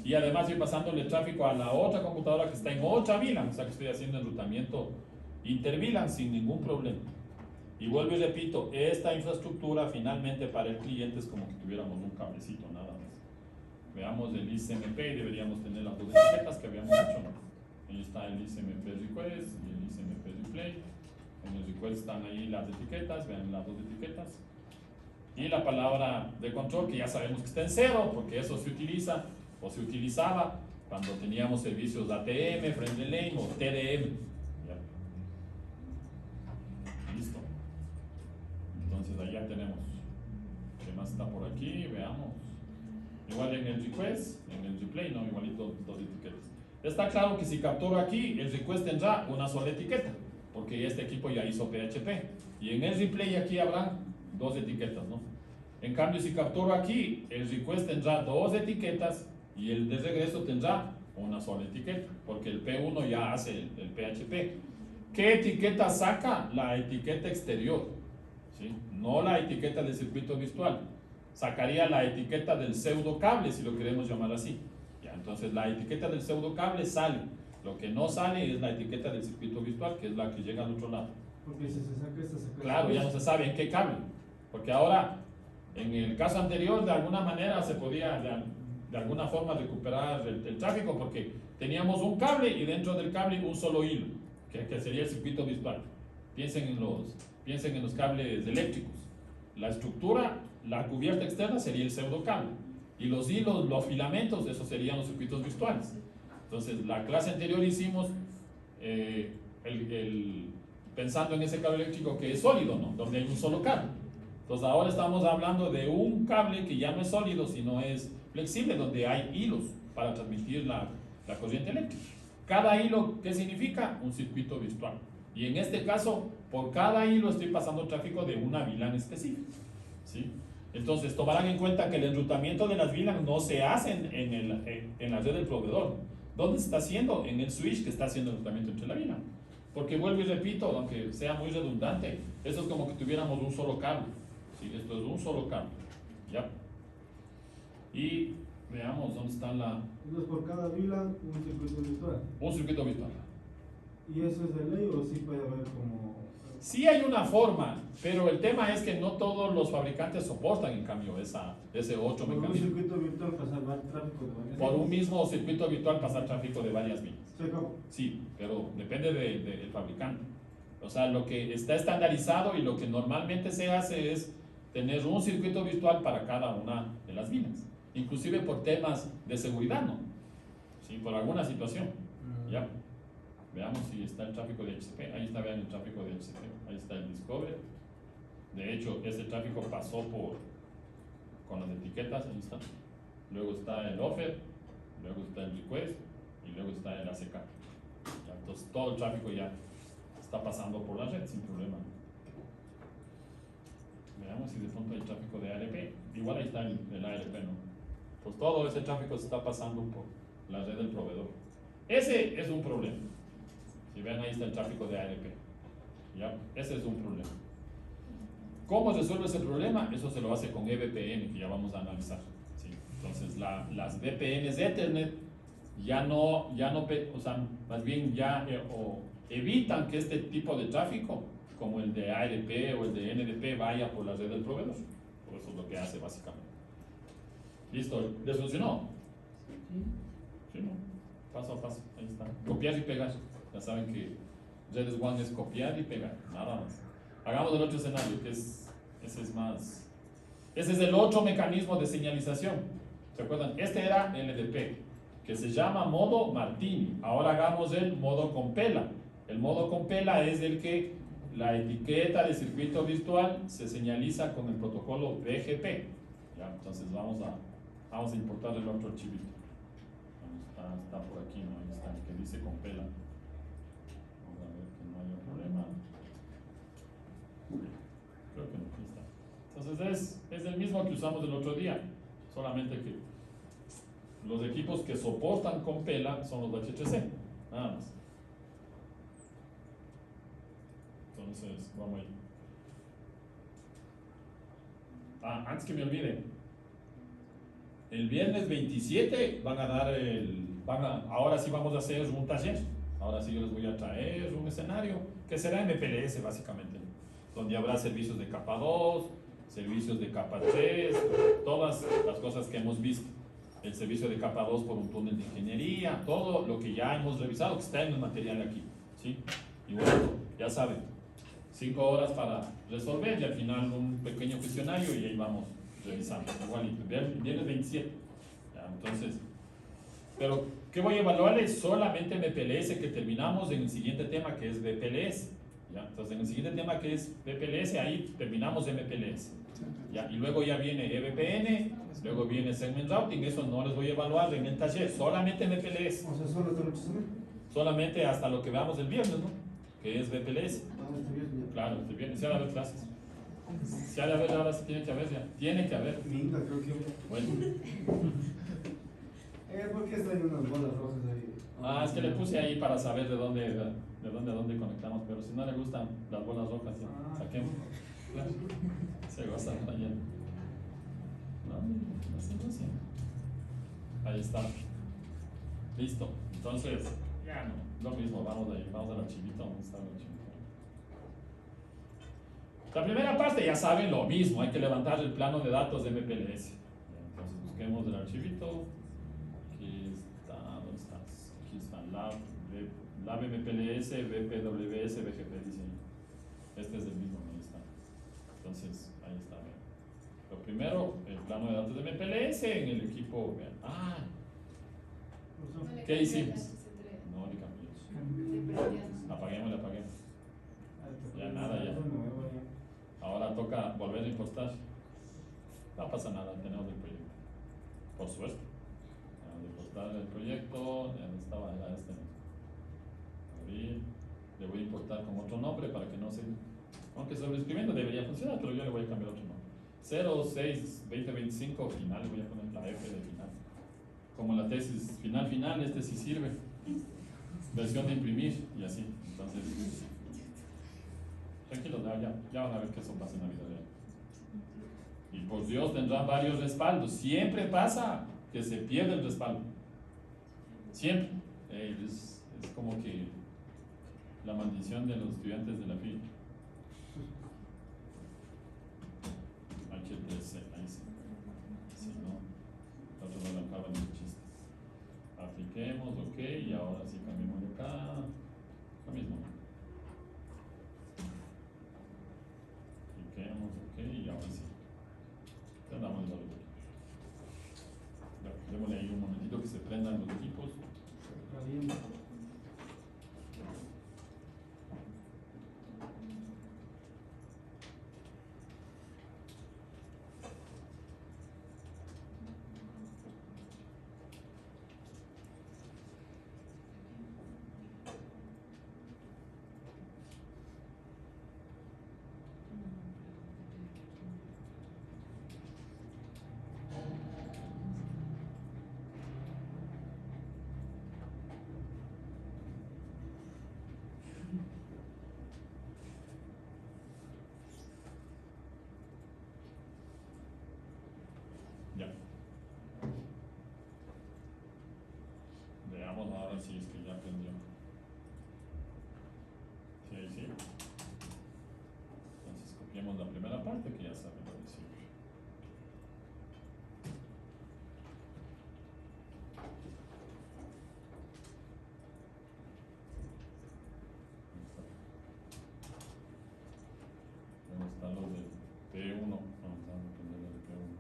Speaker 1: Y además estoy pasándole tráfico a la otra computadora que está en otra VLAN. O sea que estoy haciendo enrutamiento inter-VLAN sin ningún problema. Y vuelvo y repito, esta infraestructura finalmente para el cliente es como que tuviéramos un cablecito nada más. Veamos el ICMP y deberíamos tener las dos etiquetas que habíamos hecho, ¿no? Ahí está el ICMP request y el ICMP replay. En el request están ahí las etiquetas, vean las dos etiquetas. Y la palabra de control que ya sabemos que está en 0, porque eso se utiliza o se utilizaba cuando teníamos servicios ATM, Friendly Lane o TDM. ¿Ya? Listo. Entonces ahí ya tenemos. ¿Qué más está por aquí? Veamos. Igual en el request, en el replay, no, igualito dos etiquetas. Está claro que si capturo aquí, el request tendrá una sola etiqueta, porque este equipo ya hizo PHP. Y en el replay aquí habrán dos etiquetas, ¿no? En cambio, si capturo aquí, el request tendrá dos etiquetas y el de regreso tendrá una sola etiqueta, porque el P1 ya hace el PHP. ¿Qué etiqueta saca? La etiqueta exterior, ¿sí? No la etiqueta del circuito virtual. Sacaría la etiqueta del pseudo cable, si lo queremos llamar así. Ya, entonces la etiqueta del pseudo cable sale. Lo que no sale es la etiqueta del circuito virtual, que es la que llega al otro lado.
Speaker 2: Porque si se saca esta, se saca.
Speaker 1: Claro, ya no se sabe en qué cable. Porque ahora, en el caso anterior, de alguna manera se podía de alguna forma recuperar el tráfico, porque teníamos un cable y dentro del cable un solo hilo, que sería el circuito virtual. Piensen en los cables eléctricos. La estructura, la cubierta externa sería el pseudocable. Y los hilos, los filamentos, esos serían los circuitos virtuales. Entonces, la clase anterior hicimos pensando en ese cable eléctrico que es sólido, ¿no? Donde hay un solo cable. Entonces, ahora estamos hablando de un cable que ya no es sólido, sino es flexible, donde hay hilos para transmitir la corriente eléctrica. Cada hilo, ¿qué significa? Un circuito virtual. Y en este caso, por cada hilo estoy pasando tráfico de una VLAN específica, ¿sí? Entonces, tomarán en cuenta que el enrutamiento de las VLAN no se hace en la red del proveedor. ¿Dónde se está haciendo? En el switch que está haciendo el enrutamiento entre la VLAN. Porque vuelvo y repito, aunque sea muy redundante, eso es como que tuviéramos un solo cable, ¿sí? Esto es un solo cable, ¿ya? Y veamos dónde está
Speaker 2: Entonces, por cada VLAN, un circuito virtual.
Speaker 1: un circuito virtual.
Speaker 2: ¿Y eso es de ley o sí puede haber como...?
Speaker 1: Sí hay una forma, pero el tema es que no todos los fabricantes soportan en cambio ese otro
Speaker 2: Por un
Speaker 1: mecanismo.
Speaker 2: circuito virtual pasar tráfico de varias
Speaker 1: Por un
Speaker 2: vías.
Speaker 1: mismo circuito virtual pasar tráfico de varias vías.
Speaker 2: ¿Se acabó?
Speaker 1: Sí, pero depende del fabricante. O sea, lo que está estandarizado y lo que normalmente se hace es tener un circuito virtual para cada una de las vías, inclusive por temas de seguridad, ¿no? Sí, por alguna situación. Ya. Veamos si está el tráfico de HCP. Ahí está, vean el tráfico de HCP. Ahí está el Discover. De hecho, ese tráfico pasó con las etiquetas, ahí está. Luego está el Offer, luego está el Request y luego está el ACK. Ya, entonces todo el tráfico ya está pasando por la red sin problema. Veamos si de pronto hay tráfico de ARP. Igual ahí está el ARP, ¿no? Pues todo ese tráfico se está pasando por la red del proveedor. Ese es un problema. Si ven, ahí está el tráfico de ARP. ¿Ya? Ese es un problema. ¿Cómo resuelve ese problema? Eso se lo hace con eVPN, que ya vamos a analizar. ¿Sí? Entonces, las VPNs de Ethernet ya no, o sea, más bien ya evitan que este tipo de tráfico, como el de ARP o el de NDP, vaya por la red del proveedor. Por eso es lo que hace básicamente. ¿Listo? ¿Les funcionó? Sí, ¿no? Paso a paso, ahí está. Copiar y pegar. Ya saben que Redis One es copiar y pegar, nada más. Hagamos el otro escenario, que ese es el otro mecanismo de señalización. ¿Se acuerdan? Este era NDP, que se llama modo Martini. Ahora hagamos el modo Compela. El modo Compela es el que la etiqueta de circuito virtual se señaliza con el protocolo BGP. ¿Ya? Entonces vamos a importar el otro archivito. Está por aquí, ¿no? Ahí está, el que dice Compela. Vamos a ver que no haya problema. Creo que no, aquí está. Entonces es el mismo que usamos el otro día, solamente que los equipos que soportan Compela son los HTC, nada más. Entonces, vamos ahí. Antes que me olvide, el viernes 27 ahora sí vamos a hacer un taller. Ahora sí yo les voy a traer un escenario que será MPLS básicamente, donde habrá servicios de capa 2, servicios de capa 3, todas las cosas que hemos visto. El servicio de capa 2 por un túnel de ingeniería, todo lo que ya hemos revisado, que está en el material aquí, ¿sí? Y bueno, ya saben, 5 horas para resolver y al final un pequeño cuestionario y ahí vamos revisando. Igualito, viernes 27. Ya, entonces, pero ¿qué voy a evaluar? Es solamente MPLS, que terminamos en el siguiente tema, que es BPLS. ¿Ya? Entonces, en el siguiente tema, que es BPLS, ahí terminamos MPLS. ¿Ya? Y luego ya viene eVPN, luego viene Segment Routing. Eso no les voy a evaluar en el taller, solamente MPLS.
Speaker 2: O sea, solo hasta el 8 semana.
Speaker 1: Solamente hasta lo que veamos el viernes, ¿no? Que es BPLS.
Speaker 2: Este viernes ya.
Speaker 1: Claro, este viernes se ha de haber clases. Se ha de haber, ahora sí tiene que haber ya. Tiene que haber.
Speaker 2: Minga, creo que.
Speaker 1: Bueno.
Speaker 2: ¿Por qué están unas bolas rojas ahí?
Speaker 1: Es que le puse ahí para saber de dónde conectamos, pero si no le gustan las bolas rojas, ya, saquemos. Claro. Se goza allá. No, así. Ahí está. Listo. Entonces, ya no, lo mismo, vamos al archivito, ¿dónde está el archivito? La primera parte ya saben lo mismo, hay que levantar el plano de datos de MPLS. Entonces busquemos el archivito. Aquí está, ¿dónde estás? Aquí está Lab MPLS, BPWS, BGP, dice ahí. Este es el mismo, ahí está. Entonces, ahí está, vean. Lo primero, el plano de datos de MPLS en el equipo, vean. ¿Qué hicimos? No le cambiamos. Apaguemos. Ya nada, ya. Ahora toca volver a importar. No pasa nada, tenemos el proyecto. Por suerte. Vamos a importar el proyecto. ¿Dónde estaba? Era este. Abrir. Le voy a importar con otro nombre para que no se. Aunque sobreescribiendo debería funcionar, pero yo le voy a cambiar otro nombre. 06-2025 final, le voy a poner la F de final. Como la tesis final, este sí sirve. Versión de imprimir y así. Entonces, tranquilos, ya van a ver que eso pasa en la vida real. Y por Dios tendrán varios respaldos. Siempre pasa que se pierde el respaldo. Siempre. Es como que la maldición de los estudiantes de la FI. HTC, ahí sí. Si no, nosotros no le acaban los chistes. Apliquemos, ok, y ahora sí cambiemos de acá. Lo mismo. y ahora sí. Ya andamos de los equipos. Ya, démosle ahí un momentito que se prendan los equipos.
Speaker 2: Caliente.
Speaker 1: Ya. Veamos ahora si es que ya aprendió. Sí, ahí sí. Entonces copiemos la primera parte que ya saben lo de siempre. ¿Dónde están los de P1? Vamos a aprender los de P1.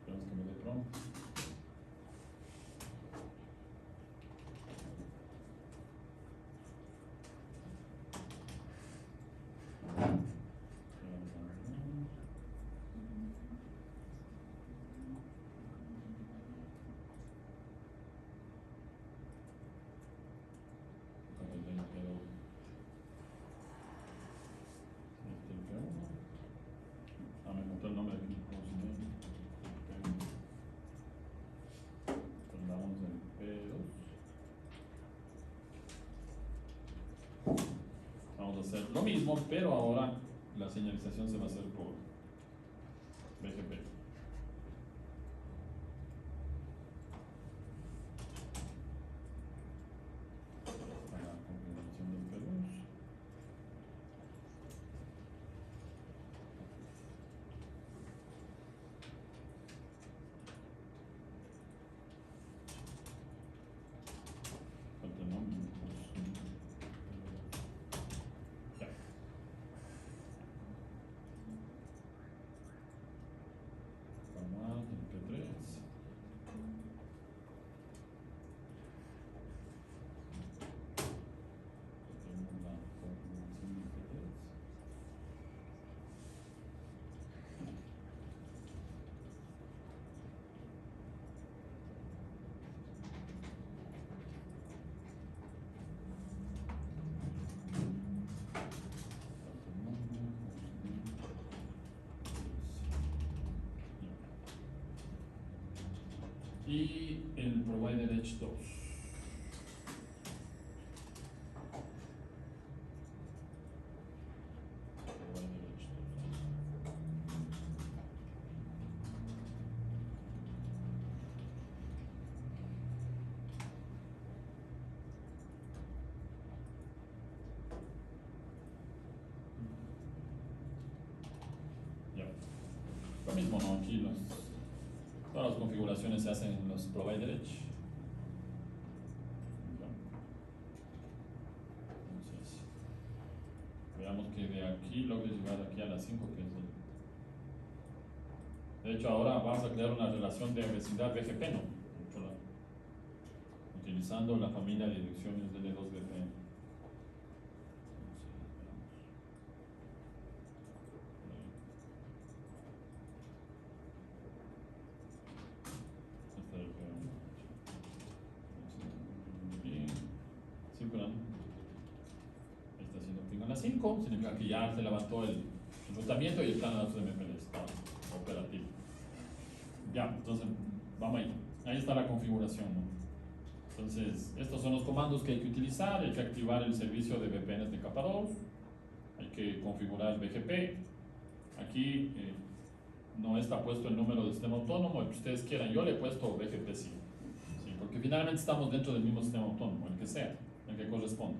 Speaker 1: Tenemos que meter Chrome. Ah, me encontré el nombre aquí. ¿Cómo se llama? Andamos en P2. Vamos a hacer lo mismo, pero ahora la señalización se va a hacer por BGP. Está la configuración del P2. Falta el nombre. Ya. Format MP3. Tenemos la configuración de MP3. Y el Provider Edge 2. Provider Edge 2. Ya. Lo mismo, ¿no? Aquí todas las configuraciones se hacen en los Provider Edge. Ya. Entonces, veamos que de aquí logre llegar aquí a las 5, que es de hecho, ahora vamos a crear una relación de vecindad BGP, ¿no? Por otro lado. Utilizando la familia de direcciones DL2VPN. Sí, pero ahí está haciendo ping a las 5, significa que ya se levantó el enrutamiento y el plan de datos de MPL está operativo. Ya, entonces vamos ahí. Ahí está la configuración, ¿no? Entonces, estos son los comandos que hay que utilizar. Hay que activar el servicio de VPNs de capa 2. Hay que configurar BGP. Aquí no está puesto el número de sistema autónomo, el que ustedes quieran. Yo le he puesto BGP sí, porque finalmente estamos dentro del mismo sistema autónomo, el que sea, el que corresponda.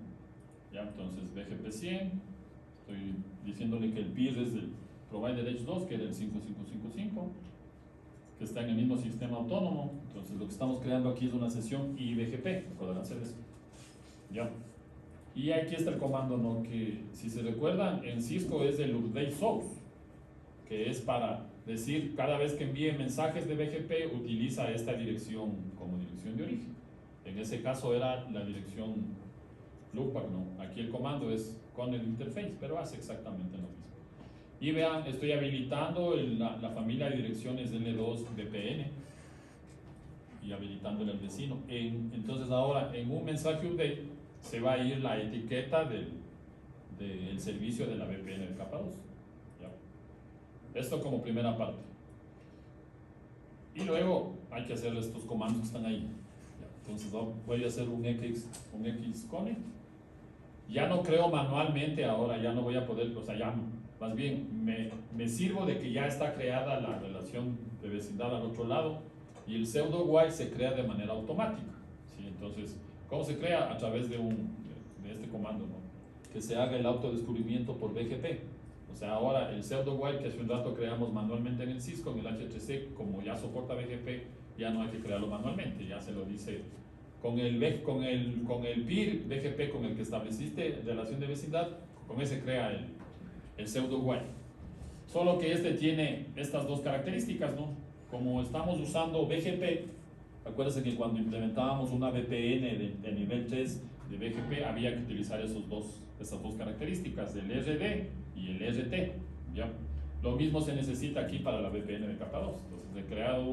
Speaker 1: Ya, entonces BGP 100, estoy diciéndole que el PIR es Provider Edge 2, que era el 5555, que está en el mismo sistema autónomo. Entonces lo que estamos creando aquí es una sesión IBGP, recuerdan hacer eso. Ya. Y aquí está el comando, ¿no? Que si se recuerdan, en Cisco es el update source, que es para decir cada vez que envíe mensajes de BGP utiliza esta dirección como dirección de origen. En ese caso era la dirección loopback, ¿no? Aquí el comando es con el interface, pero hace exactamente lo mismo. Y vean, estoy habilitando la familia de direcciones L2 VPN y habilitándole al vecino. Entonces ahora en un mensaje update se va a ir la etiqueta del servicio de la VPN de capa 2. ¿Ya? Esto como primera parte. Y luego hay que hacer estos comandos que están ahí. ¿Ya? Entonces voy a hacer un Xconnect. Ya no creo manualmente ahora, ya no voy a poder, o sea, ya más bien me sirvo de que ya está creada la relación de vecindad al otro lado y el pseudo while se crea de manera automática. ¿Sí? Entonces, ¿cómo se crea? A través de este comando, ¿no? Que se haga el autodescubrimiento por BGP. O sea, ahora el pseudo while que hace un rato creamos manualmente en el Cisco, en el HHC, como ya soporta BGP, ya no hay que crearlo manualmente, ya se lo dice con el peer BGP con el que estableciste relación de vecindad, con ese crea el pseudo while. Solo que este tiene estas dos características, ¿no? Como estamos usando BGP, acuérdense que cuando implementábamos una VPN de nivel 3 de BGP había que utilizar esas dos características, el RD y el RT, ¿ya? Lo mismo se necesita aquí para la VPN de capa 2. Entonces he creado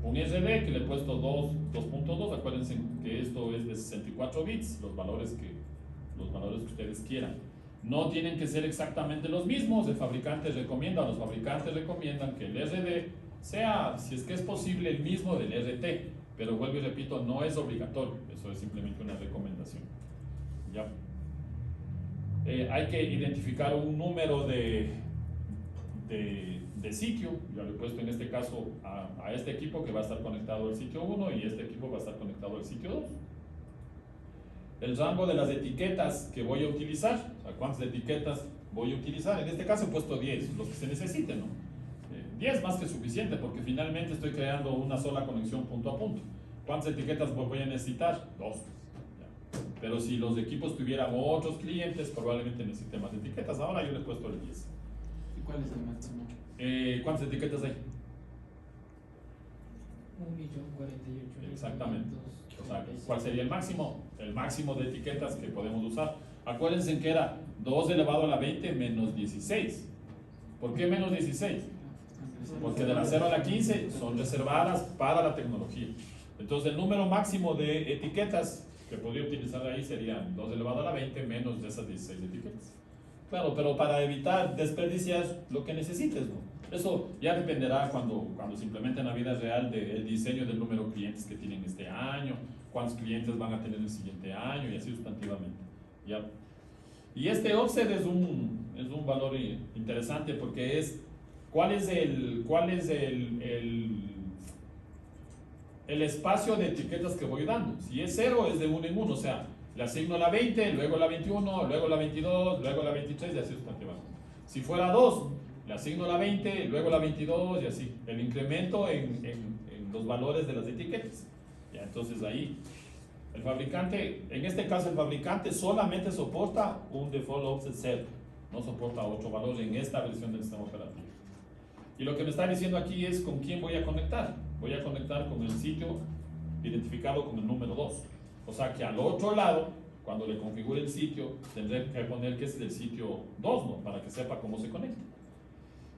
Speaker 1: un RD que le he puesto 2.2, acuérdense que esto es de 64 bits, los valores que ustedes quieran. No tienen que ser exactamente los mismos, los fabricantes recomiendan que el RD sea, si es que es posible, el mismo del RT, pero vuelvo y repito, no es obligatorio, eso es simplemente una recomendación. ¿Ya? Hay que identificar un número de sitio, ya lo he puesto en este caso a este equipo que va a estar conectado al sitio 1 y este equipo va a estar conectado al sitio 2. El rango de las etiquetas que voy a utilizar, o sea, cuántas etiquetas voy a utilizar, en este caso he puesto 10, los que se necesiten, ¿no? 10 más que suficiente porque finalmente estoy creando una sola conexión punto a punto. ¿Cuántas etiquetas voy a necesitar? 2. Pero si los equipos tuvieran otros clientes, probablemente necesite más etiquetas. Ahora yo le he puesto el 10.
Speaker 3: ¿Y cuál es el máximo?
Speaker 1: ¿Cuántas etiquetas hay?
Speaker 3: 1.048.000.
Speaker 1: Exactamente. O sea, ¿cuál sería el máximo? El máximo de etiquetas que podemos usar. Acuérdense que era 2 elevado a la 20 menos 16. ¿Por qué menos 16? Porque de la 0 a la 15 son reservadas para la tecnología. Entonces el número máximo de etiquetas que podría utilizar ahí sería 2 elevado a la 20 menos de esas 16 etiquetas. Claro, pero para evitar desperdiciar lo que necesites, ¿no? Eso ya dependerá cuando se implemente en la vida real del diseño del número de clientes que tienen este año, cuántos clientes van a tener el siguiente año y así sustantivamente. ¿Ya? Y este offset es un valor interesante porque es cuál es el espacio de etiquetas que voy dando. Si es 0 es de 1 en 1, o sea, le asigno la 20, luego la 21, luego la 22, luego la 23 y así sustantivamente. Si fuera 2, le asigno la 20, luego la 22 y así. El incremento en los valores de las etiquetas. Ya, entonces ahí, el fabricante, en este caso el fabricante solamente soporta un default offset 0. No soporta otro valor en esta versión del sistema operativo. Y lo que me está diciendo aquí es con quién voy a conectar. Voy a conectar con el sitio identificado con el número 2. O sea que al otro lado, cuando le configure el sitio, tendré que poner que es del sitio 2, ¿no? Para que sepa cómo se conecta.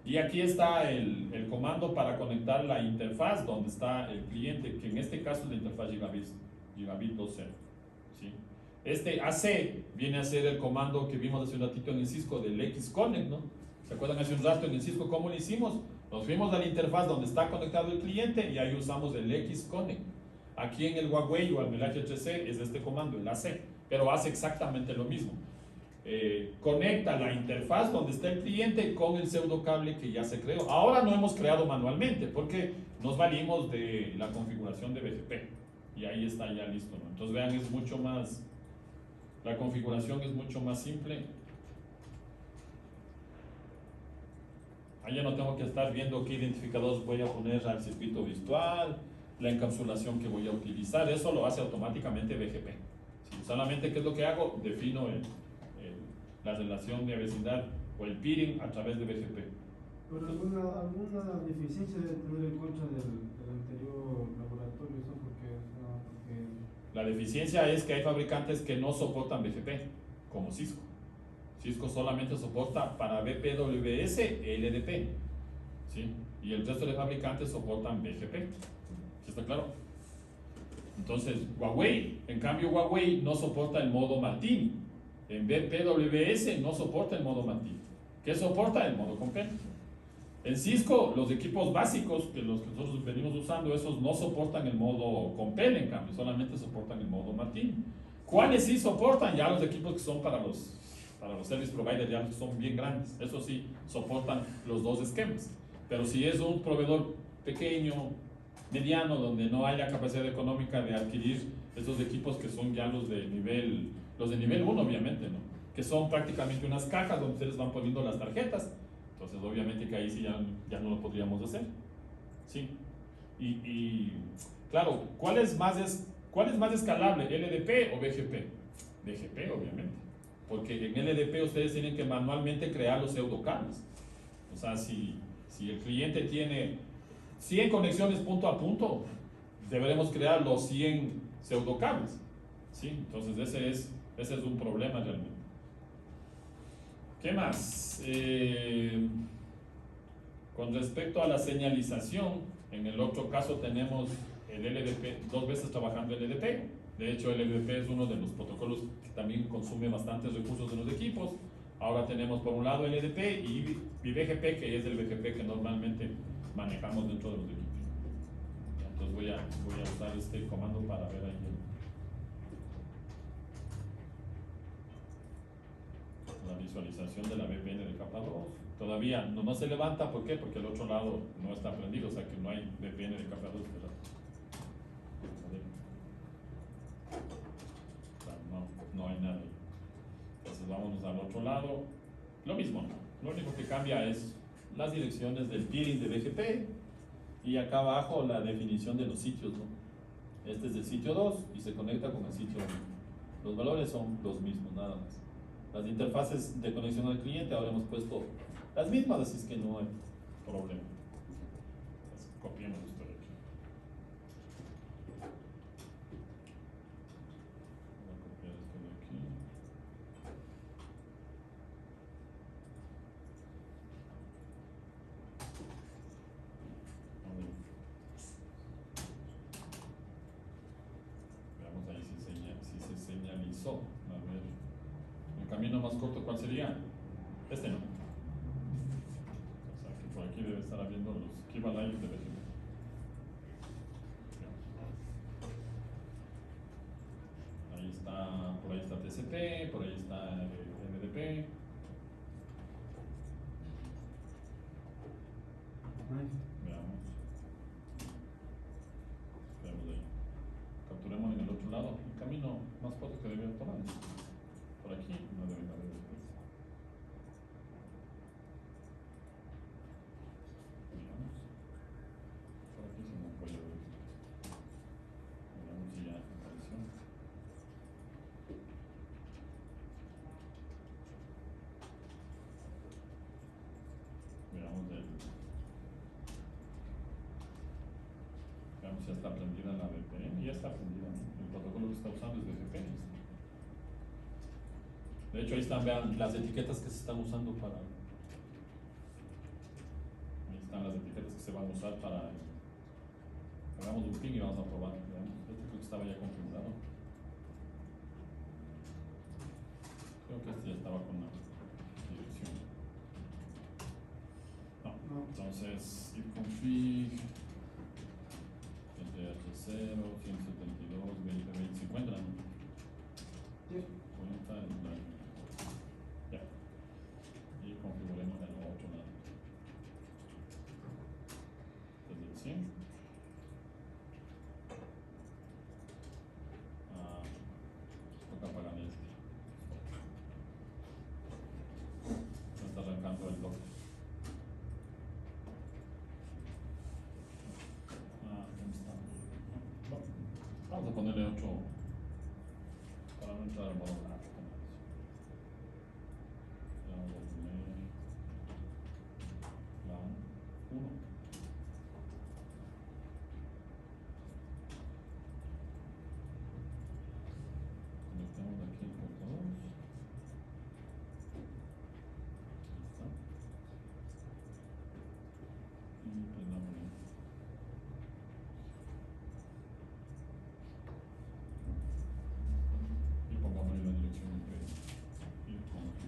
Speaker 1: Y aquí está el comando para conectar la interfaz donde está el cliente, que en este caso es la interfaz Gigabit 2.0. ¿Sí? Este AC viene a ser el comando que vimos hace un ratito en el Cisco del Xconnect, ¿no? ¿Se acuerdan hace un rato en el Cisco cómo lo hicimos? Nos fuimos a la interfaz donde está conectado el cliente y ahí usamos el Xconnect. Aquí en el Huawei o en el HHC es este comando, el AC, pero hace exactamente lo mismo. Conecta la interfaz donde está el cliente con el pseudo cable que ya se creó. Ahora no hemos creado manualmente porque nos valimos de la configuración de BGP y ahí está ya listo, ¿no? Entonces vean, es mucho más, la configuración es mucho más simple. Ahí ya no tengo que estar viendo qué identificadores voy a poner al circuito virtual, la encapsulación que voy a utilizar. Eso lo hace automáticamente BGP. ¿Sí? Solamente, ¿qué es lo que hago? Defino la relación de vecindad o el peering a través de BGP.
Speaker 2: Pero alguna deficiencia de tener en contra del anterior laboratorio, ¿no? Porque
Speaker 1: La deficiencia es que hay fabricantes que no soportan BGP, como Cisco. Cisco solamente soporta para BPWS LDP, ¿sí? Y el resto de fabricantes soportan BGP. ¿Sí está claro? Entonces, Huawei, en cambio Huawei no soporta el modo Martini. En BPWS no soporta el modo Martini. ¿Qué soporta? El modo Compel. En Cisco, los equipos básicos, que los que nosotros venimos usando, esos no soportan el modo Compel, en cambio, solamente soportan el modo Martini. ¿Cuáles sí soportan? Ya los equipos que son para los service providers, ya los que son bien grandes. Eso sí, soportan los dos esquemas. Pero si es un proveedor pequeño, mediano, donde no haya capacidad económica de adquirir estos equipos que son ya los de nivel 1, obviamente, ¿no? Que son prácticamente unas cajas donde ustedes van poniendo las tarjetas. Entonces, obviamente que ahí sí ya no lo podríamos hacer. ¿Sí? Y claro, ¿cuál es más escalable, LDP o BGP? BGP, obviamente. Porque en LDP ustedes tienen que manualmente crear los pseudocables. O sea, si el cliente tiene 100 conexiones punto a punto, deberemos crear los 100 pseudocables. ¿Sí? Entonces, ese es un problema realmente. ¿Qué más? Con respecto a la señalización, en el otro caso tenemos el LDP, 2 veces trabajando el LDP. De hecho, el LDP es uno de los protocolos que también consume bastantes recursos de los equipos. Ahora tenemos por un lado el LDP y BGP, que es el BGP que normalmente manejamos dentro de los equipos. Entonces voy a usar este comando para ver ahí la visualización de la VPN de capa 2. Todavía no se levanta, ¿por qué? Porque el otro lado no está prendido, o sea que no hay VPN de capa 2. No hay nada. Entonces vámonos al otro lado. Lo mismo, lo único que cambia es las direcciones del peering de BGP y acá abajo la definición de los sitios, ¿no? Este es del sitio 2 y se conecta con el sitio 1. Los valores son los mismos, nada más. Las interfaces de conexión al cliente ahora hemos puesto las mismas, así es que no hay problema. Entonces, copiemos esto de aquí. Voy a copiar esto de aquí. A ver. Veamos ahí si se señalizó. A ver. El camino más corto, ¿cuál sería? Este no. O sea que por aquí debe estar habiendo los Kiva Lines de BGP. Ahí está, por ahí está TCP, por ahí está MDP. Veamos. Veamos ahí. Capturemos en el otro lado. El camino más corto que debe tomar. Por aquí no debe haber después. Veamos. Por aquí se me puede ver. Veamos si ya apareció. Veamos si ya está prendida la VPN. Ya está prendida. El protocolo que está usando es BGP. De hecho, ahí están, vean las etiquetas que se están usando para. Ahí están las etiquetas que se van a usar para. Hagamos un ping y vamos a probar. Veamos. Este creo que estaba ya configurado. Creo que este ya estaba con la dirección. No. Entonces, ifconfig SDH0 172 2020 se encuentran. Cuenta el usuario. Ya. Y configuremos el otro lado. Desde el 100. Toca apagar este. No está arrancando el lock. entrar al modo gráfico. Ya voy a poner plan 1. Conectamos aquí el puerto 2. Ahí está. Y prendamos. Y pongamos ahí la dirección IP. Y pongo aquí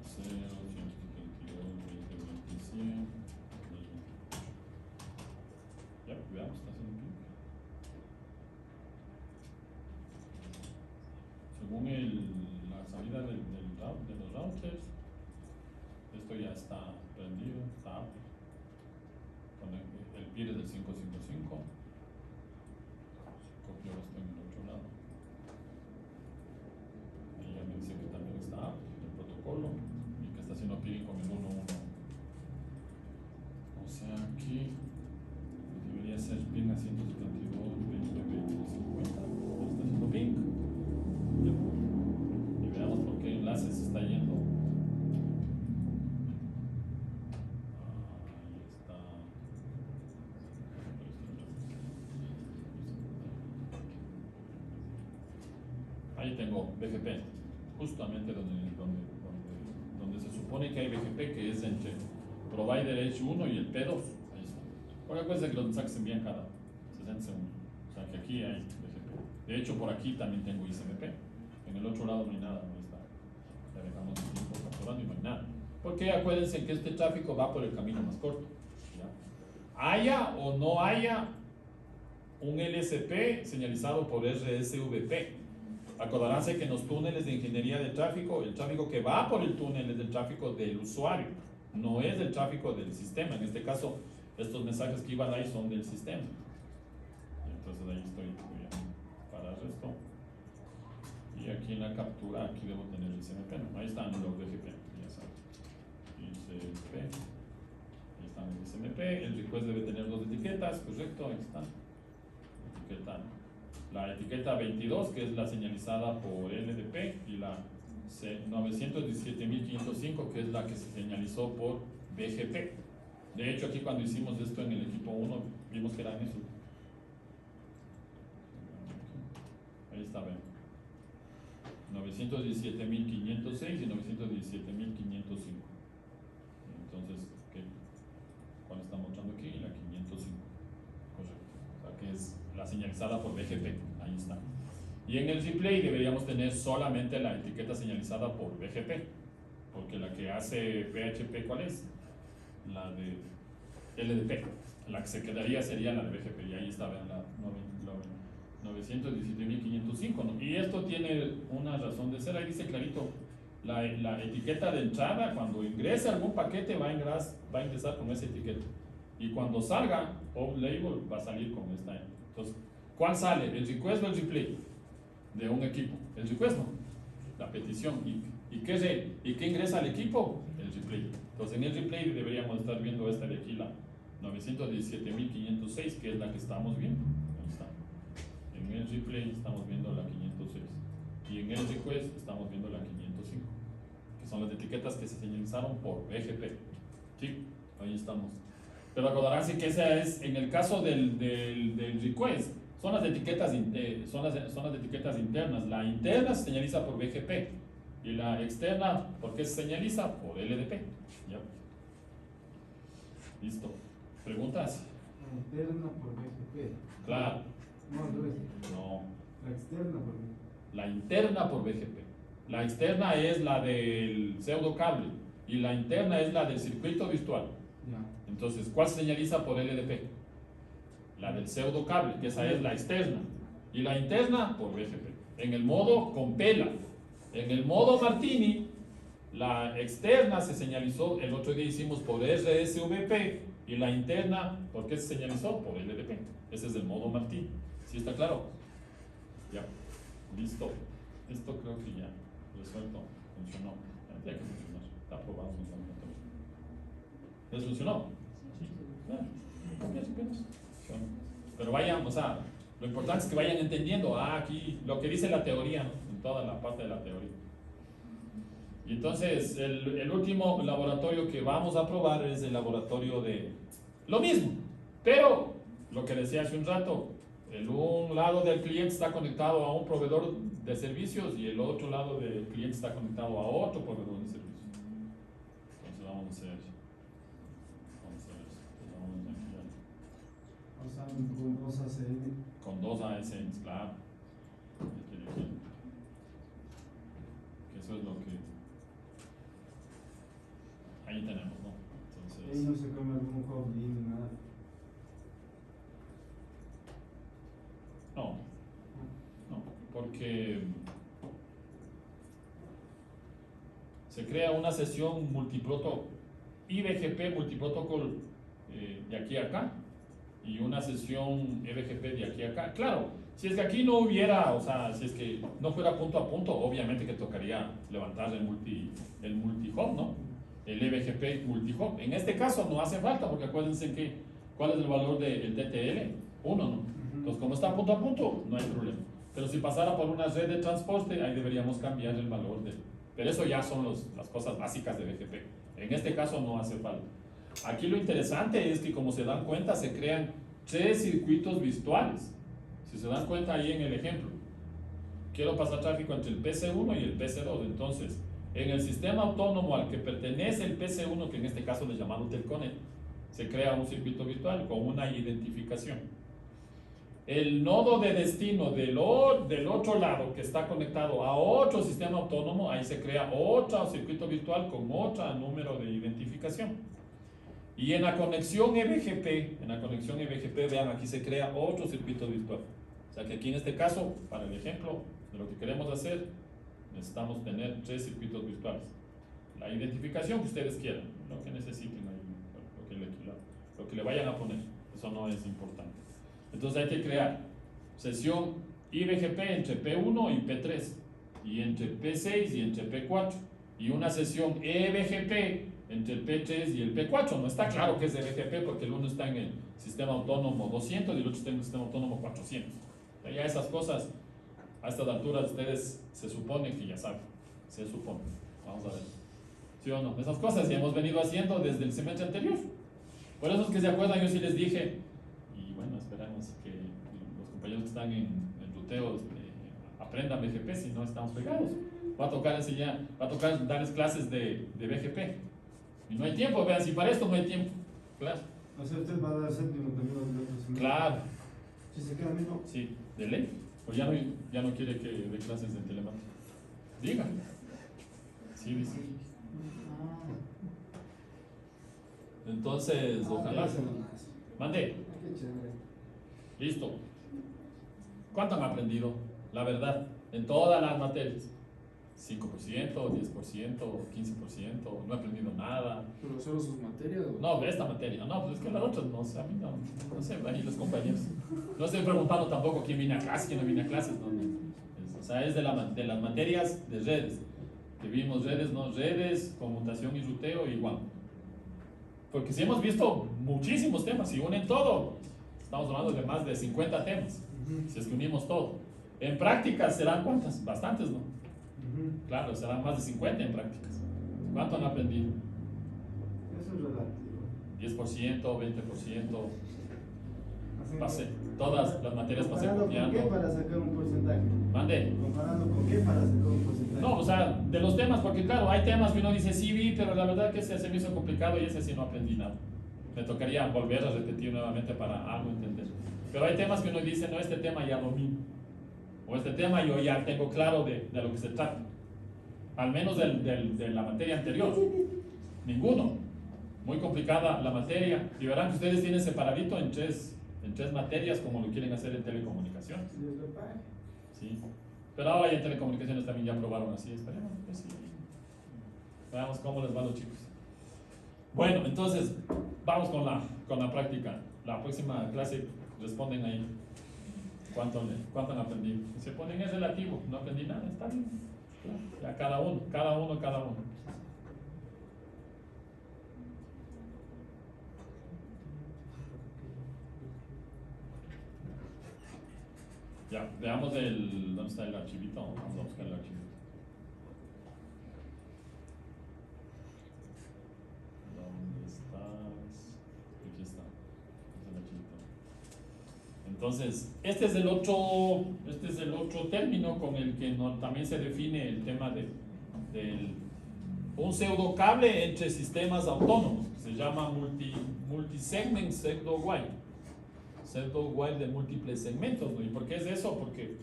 Speaker 1: 780.172.20.100. Ya, veamos, está haciendo clic. Según la salida de los routers, esto ya está prendido, está apto. El PIR es del 555. Copio esto en el otro lado. Ahí ya me dice que también está apto el protocolo y que está haciendo peering con el 1.1. O sea que debería ser ping a 172.20.20.50. Está haciendo ping. Y veamos por qué enlace se está yendo. Ahí está. Ahí tengo BGP, justamente donde se supone que hay BGP, que es entre Provider H1 y el P2. Ahí está. Porque acuérdense que los mensajes se envían cada 60 segundos. O sea que aquí hay BGP. De hecho, por aquí también tengo ICMP. En el otro lado no hay nada, no está. Ya dejamos el tiempo capturando y no hay nada. Porque acuérdense que este tráfico va por el camino más corto. ¿Ya? Haya o no haya un LSP señalizado por RSVP. Acordaránse que en los túneles de ingeniería de tráfico, el tráfico que va por el túnel es el tráfico del usuario, no es el tráfico del sistema. En este caso, estos mensajes que iban ahí son del sistema. Entonces ahí voy a parar esto. Y aquí en la captura, aquí debo tener el ICMP, ¿no? Ahí están los BGP, ya saben. ICMP, ahí están el ICMP, el request debe tener 2 etiquetas, correcto, ahí está. La etiqueta 22, que es la señalizada por LDP, y la 917.505, que es la que se señalizó por BGP. De hecho, aquí cuando hicimos esto en el equipo 1, vimos que eran eso. Ahí está, ven. 917.506 y 917.505. Entonces, ¿cuál está mostrando aquí? La 505. Correcto. O sea, que es la señalizada por BGP. Ahí está. Y en el replay deberíamos tener solamente la etiqueta señalizada por BGP, porque la que hace PHP, ¿cuál es? La de LDP. La que se quedaría sería la de BGP, y ahí está, vean, la 917.505, ¿no? Y esto tiene una razón de ser. Ahí dice clarito, la etiqueta de entrada, cuando ingrese algún paquete va a ingresar con esa etiqueta, y cuando salga off-label va a salir con esta. Entonces, ¿cuál sale? ¿El request o el replay? De un equipo. El request, ¿no? La petición. ¿Y qué ingresa al equipo? El replay. Entonces, en el replay deberíamos estar viendo esta de aquí, la 917.506, que es la que estamos viendo. Ahí está. En el replay estamos viendo la 506. Y en el request estamos viendo la 505, que son las etiquetas que se señalizaron por BGP. ¿Sí? Ahí estamos. Pero acordarán que esa es, en el caso del request, son las etiquetas internas. La interna se señaliza por BGP y la externa, ¿por qué se señaliza? Por LDP. ¿Ya? Listo. ¿Preguntas?
Speaker 2: La interna por BGP.
Speaker 1: Claro.
Speaker 2: No, al revés.
Speaker 1: No.
Speaker 2: La externa por BGP.
Speaker 1: La interna por BGP. La externa es la del pseudo cable y la interna es la del circuito virtual.
Speaker 2: Ya.
Speaker 1: Entonces, ¿cuál se señaliza por LDP? La del pseudo cable, que esa es la externa. Y la interna por BGP. En el modo con pela. En el modo Martini, la externa se señalizó, el otro día hicimos por RSVP, y la interna, ¿por qué se señalizó? Por LDP. Ese es el modo Martini. ¿Sí está claro? Ya. Listo. Esto creo que ya resuelto. Funcionó. Ya tiene que funcionar. Está aprobado. ¿Les funcionó? Sí. Claro. Pero vayamos a Lo importante es que vayan entendiendo, aquí lo que dice la teoría, ¿no? En toda la parte de la teoría. Y entonces, el último laboratorio que vamos a probar es el laboratorio de lo mismo, pero lo que decía hace un rato, un lado del cliente está conectado a un proveedor de servicios y el otro lado del cliente está conectado a otro proveedor de servicios. Entonces vamos a hacer eso.
Speaker 2: O sea, con dos ACN.
Speaker 1: Con dos ASNs, claro. Que eso es lo que ahí tenemos, ¿no?
Speaker 2: Ahí
Speaker 1: Entonces,
Speaker 2: no se come algún hotlink ni nada.
Speaker 1: no, porque se crea una sesión multiprotocolo, IBGP multiprotocol de aquí a acá y una sesión EBGP de aquí a acá. Claro, si es que aquí no hubiera, o sea, si es que no fuera punto a punto, obviamente que tocaría levantar el multi-hop, ¿no? El EBGP multi-hop. En este caso no hace falta, porque acuérdense que, ¿cuál es el valor del TTL? 1, ¿no? Entonces, como está punto a punto, no hay problema. Pero si pasara por una red de transporte, ahí deberíamos cambiar el valor de... Pero eso ya son las cosas básicas de BGP. En este caso no hace falta. Aquí lo interesante es que, como se dan cuenta, se crean 3 circuitos virtuales. Si se dan cuenta ahí en el ejemplo, quiero pasar tráfico entre el PC1 y el PC2. Entonces, en el sistema autónomo al que pertenece el PC1, que en este caso le llamamos Telconet, se crea un circuito virtual con una identificación. El nodo de destino del otro lado, que está conectado a otro sistema autónomo, ahí se crea otro circuito virtual con otro número de identificación. Y en la conexión EBGP, vean, aquí se crea otro circuito virtual. O sea que aquí en este caso, para el ejemplo de lo que queremos hacer, necesitamos tener 3 circuitos virtuales. La identificación que ustedes quieran, lo que necesiten, lo que le vayan a poner, eso no es importante. Entonces hay que crear sesión IBGP entre P1 y P3, y entre P6 y entre P4, y una sesión EBGP entre el P3 y el P4. No está claro que es EBGP porque el uno está en el sistema autónomo 200 y el otro está en el sistema autónomo 400. Ya esas cosas, a estas alturas, ustedes se supone que ya saben. Se supone. Vamos a ver. ¿Sí o no? Esas cosas ya hemos venido haciendo desde el semestre anterior. Por eso es que se acuerdan, yo sí les dije, y bueno, esperamos que los compañeros que están en ruteo aprendan BGP, si no estamos pegados. Va a tocar enseñar, va a tocar darles clases de BGP. Y no hay tiempo, vean, si para esto no hay tiempo. Claro.
Speaker 2: O sea, usted va a dar séptimo también los otro semestre.
Speaker 1: Claro.
Speaker 2: Si se queda mismo.
Speaker 1: Sí, de ley. Pues ya no quiere que dé clases de telemática. Diga. Sí, dice. Entonces, ojalá. Mande.
Speaker 2: Qué chévere.
Speaker 1: Listo. ¿Cuánto han aprendido? La verdad, en todas las materias. 5%, 10%, 15%, no he aprendido nada.
Speaker 3: ¿Pero solo sus materias? ¿O?
Speaker 1: No, esta materia, no, pues es que las otras no sé, a mí no sé, ahí los compañeros. No estoy preguntando tampoco quién viene a clase, quién no viene a clases, no. O sea, es de las materias de redes. Que vimos redes, no redes, conmutación y ruteo igual. Porque si hemos visto muchísimos temas, si unen todo, estamos hablando de más de 50 temas, si es que unimos todo. En prácticas serán ¿cuántas? Bastantes, ¿no? Claro, serán más de 50 en prácticas. ¿Cuánto han aprendido?
Speaker 2: Eso es relativo.
Speaker 1: 10%, 20%. Pasé, todas las materias pasé copiando.
Speaker 2: ¿Comparando con qué para sacar un porcentaje?
Speaker 1: Mande.
Speaker 2: ¿Comparando con qué para sacar un porcentaje?
Speaker 1: No, o sea, de los temas, porque claro, hay temas que uno dice sí vi, pero la verdad que ese se me hizo complicado y ese sí no aprendí nada. Me tocaría volver a repetir nuevamente para algo entender. Pero hay temas que uno dice, no, este tema ya domino. O este tema yo ya tengo claro de lo que se trata. Al menos de la materia anterior. Ninguno. Muy complicada la materia. Y verán que ustedes tienen separadito en tres materias como lo quieren hacer en telecomunicaciones. Sí. Pero ahora ya en telecomunicaciones también ya probaron así. Esperemos que sí. Veamos cómo les va a los chicos. Bueno, entonces vamos con la práctica. La próxima clase responden ahí. ¿Cuánto han aprendido? Si se ponen es relativo, no aprendí nada, está bien. Ya cada uno. Ya, veamos ¿dónde está el archivito? Vamos a buscar el archivito. ¿Dónde estás? Aquí está. Este es el archivito. Entonces, este es el otro término con el que también se define el tema del un pseudocable entre sistemas autónomos, que se llama multisegment pseudo-while. Pseudo-while de múltiples segmentos, ¿no? ¿Y por qué es eso? Porque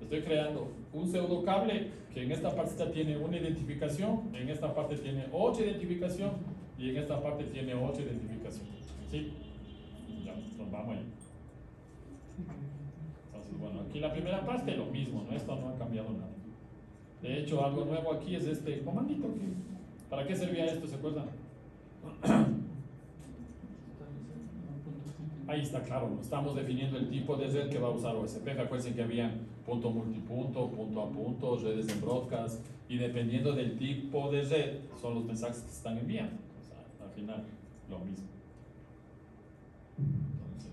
Speaker 1: estoy creando un pseudocable que en esta parte tiene una identificación, en esta parte tiene otra identificación y en esta parte tiene otra identificación. ¿Sí? Ya, nos vamos ahí. Entonces, bueno, aquí la primera parte lo mismo, ¿no? Esto no ha cambiado nada. De hecho, algo nuevo aquí es este comandito. ¿Para qué servía esto? ¿Se acuerdan? Ahí está claro, ¿no? Estamos definiendo el tipo de red que va a usar OSP. Acuérdense que había punto multipunto, punto a punto, redes en broadcast, y dependiendo del tipo de red son los mensajes que se están enviando. O sea, al final, lo mismo. Entonces,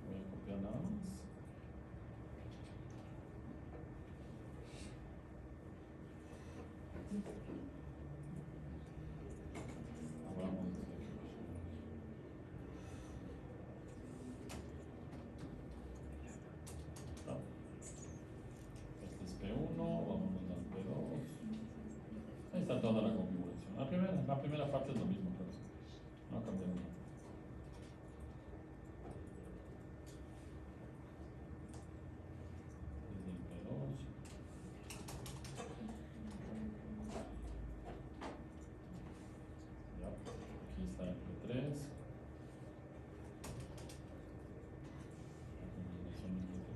Speaker 1: voy a copiar nada más. Está toda la configuración. La primera parte es lo mismo, pero no cambia nada. Desde el P2. Ya, aquí está el P3. La configuración del P3.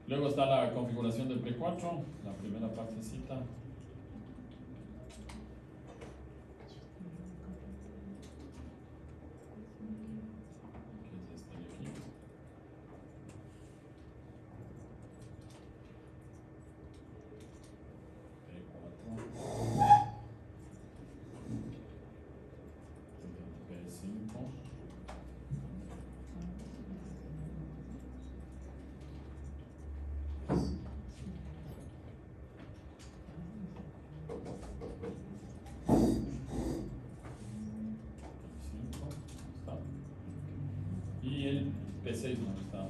Speaker 1: Luego está la configuración del P4, la primera partecita. ¿Qué es este de aquí? P4. P5. Y el P6 no está acá.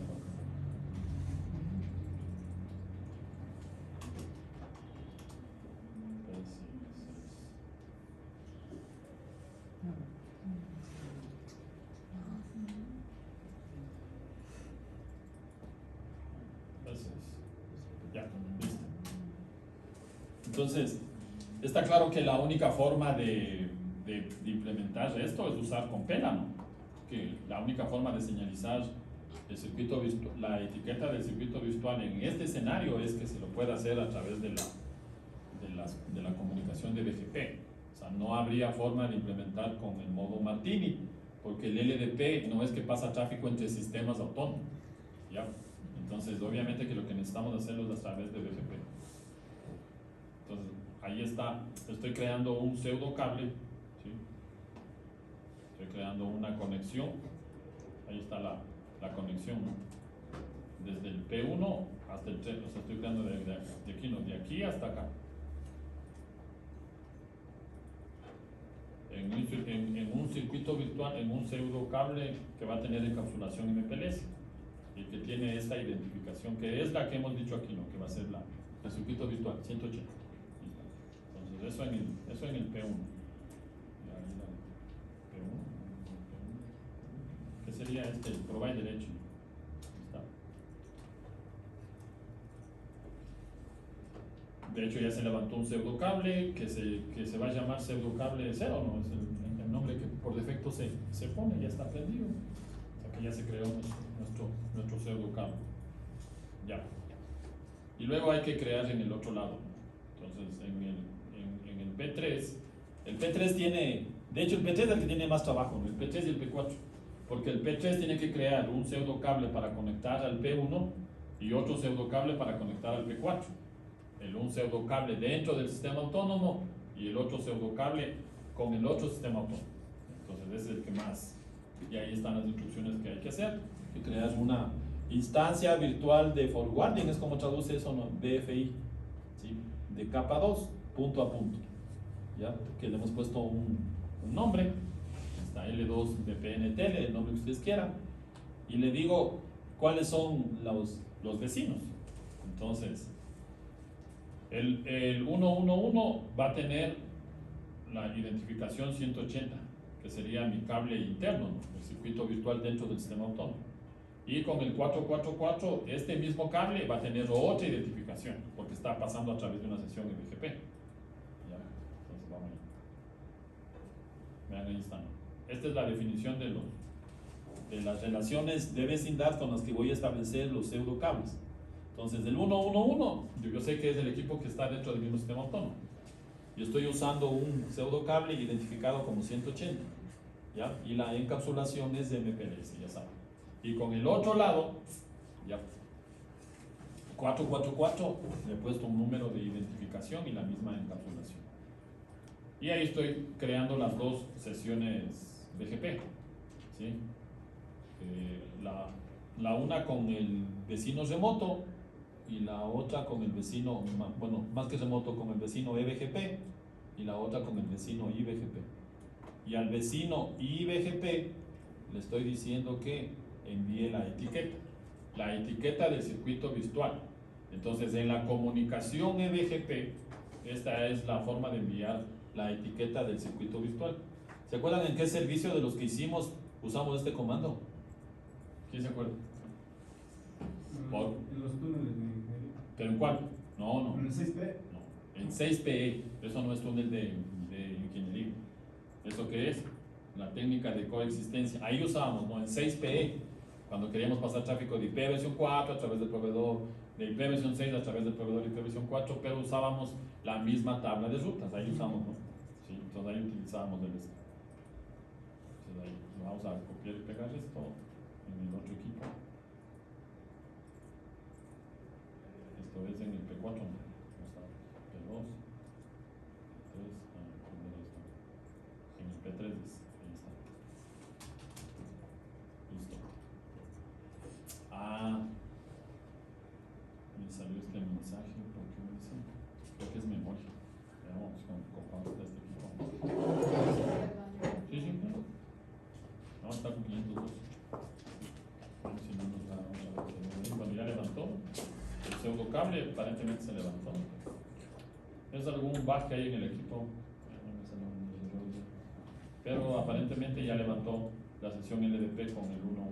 Speaker 1: Ya, listo. Entonces, está claro que la única forma de implementar esto es usar Compela, ¿no? Que la única forma de señalizar el circuito virtual, la etiqueta del circuito virtual en este escenario es que se lo pueda hacer a través de la comunicación de BGP. O sea, no habría forma de implementar con el modo Martini, porque el LDP no es que pasa tráfico entre sistemas autónomos, ¿ya? Entonces, obviamente que lo que necesitamos hacerlo es a través de BGP. Entonces, ahí está, estoy creando un pseudo cable, ¿sí? Estoy creando una conexión, ahí está la conexión, ¿no? Desde el P1 hasta el 3, o sea, estoy creando de aquí hasta acá. En un circuito virtual, en un pseudo cable que va a tener encapsulación MPLS y que tiene esta identificación, que es la que hemos dicho aquí, ¿no? Que va a ser el circuito virtual 180. Entonces, eso en el P1. ¿Qué sería este? El provider derecho. Está. De hecho, ya se levantó un pseudocable que se va a llamar pseudocable 0, ¿no? Es el nombre que por defecto se pone, ya está prendido. O sea que ya se creó nuestro pseudocable. Ya. Y luego hay que crear en el otro lado. Entonces, en el P3, el P3 tiene, de hecho el P3 es el que tiene más trabajo, ¿no? El P3 y el P4. Porque el P3 tiene que crear un pseudocable para conectar al P1 y otro pseudocable para conectar al P4. Un pseudocable dentro del sistema autónomo y el otro pseudocable con el otro sistema autónomo. Entonces ese es el que más, y ahí están las instrucciones que hay que hacer. Que creas una instancia virtual de forwarding, es como traduce eso, ¿no? BFI, ¿sí? De capa 2, punto a punto, ¿ya? Que le hemos puesto un nombre, está L2 de PNT, el nombre que ustedes quieran, y le digo cuáles son los vecinos. Entonces, el 111 va a tener la identificación 180, que sería mi cable interno, ¿no? El circuito virtual dentro del sistema autónomo. Y con el 444, este mismo cable va a tener otra identificación, porque está pasando a través de una sesión BGP. ¿Ya? Entonces vamos ahí. Vean, ahí están. Esta es la definición de las relaciones de vecindad con las que voy a establecer los pseudocables. Entonces, el 111, yo sé que es el equipo que está dentro del mismo sistema autónomo. Yo estoy usando un pseudocable identificado como 180, ¿ya? Y la encapsulación es de MPLS, ya saben. Y con el otro lado, ya, 444, le he puesto un número de identificación y la misma encapsulación. Y ahí estoy creando las dos sesiones BGP, ¿sí? La una con el vecino remoto y la otra con el vecino, bueno, más que remoto, con el vecino eBGP y la otra con el vecino iBGP. Y al vecino iBGP le estoy diciendo que envíe la etiqueta del circuito virtual. Entonces, en la comunicación eBGP, esta es la forma de enviar la etiqueta del circuito virtual. ¿Se acuerdan en qué servicio de los que hicimos usamos este comando? ¿Quién se acuerda?
Speaker 2: En los túneles de ingeniería.
Speaker 1: ¿Pero en cuál? No.
Speaker 2: En el 6P.
Speaker 1: No, en 6PE. Eso no es túnel de ingeniería. ¿Eso qué es? La técnica de coexistencia. Ahí usábamos, ¿no? En 6PE, cuando queríamos pasar tráfico de IP versión 4 a través del proveedor de IP versión 6 a través del proveedor de IP versión 4, pero usábamos la misma tabla de rutas. Ahí usamos, ¿no? Sí, entonces ahí utilizábamos el este. Entonces ahí vamos a copiar y pegar esto en el otro equipo. Esto es en el P4, ¿no? P2, P3, en el P3, ahí está. Listo. Me salió este mensaje, ¿por qué me dice? Creo que es memoria. Veamos con cuánto está este equipo. Sí, claro. No, está con 502. Vamos si no nos da, vamos a ver. Cuando ya levantó, el pseudocable aparentemente se levantó. Es algún bug que hay en el equipo, pero aparentemente ya levantó la sesión LDP con el 111.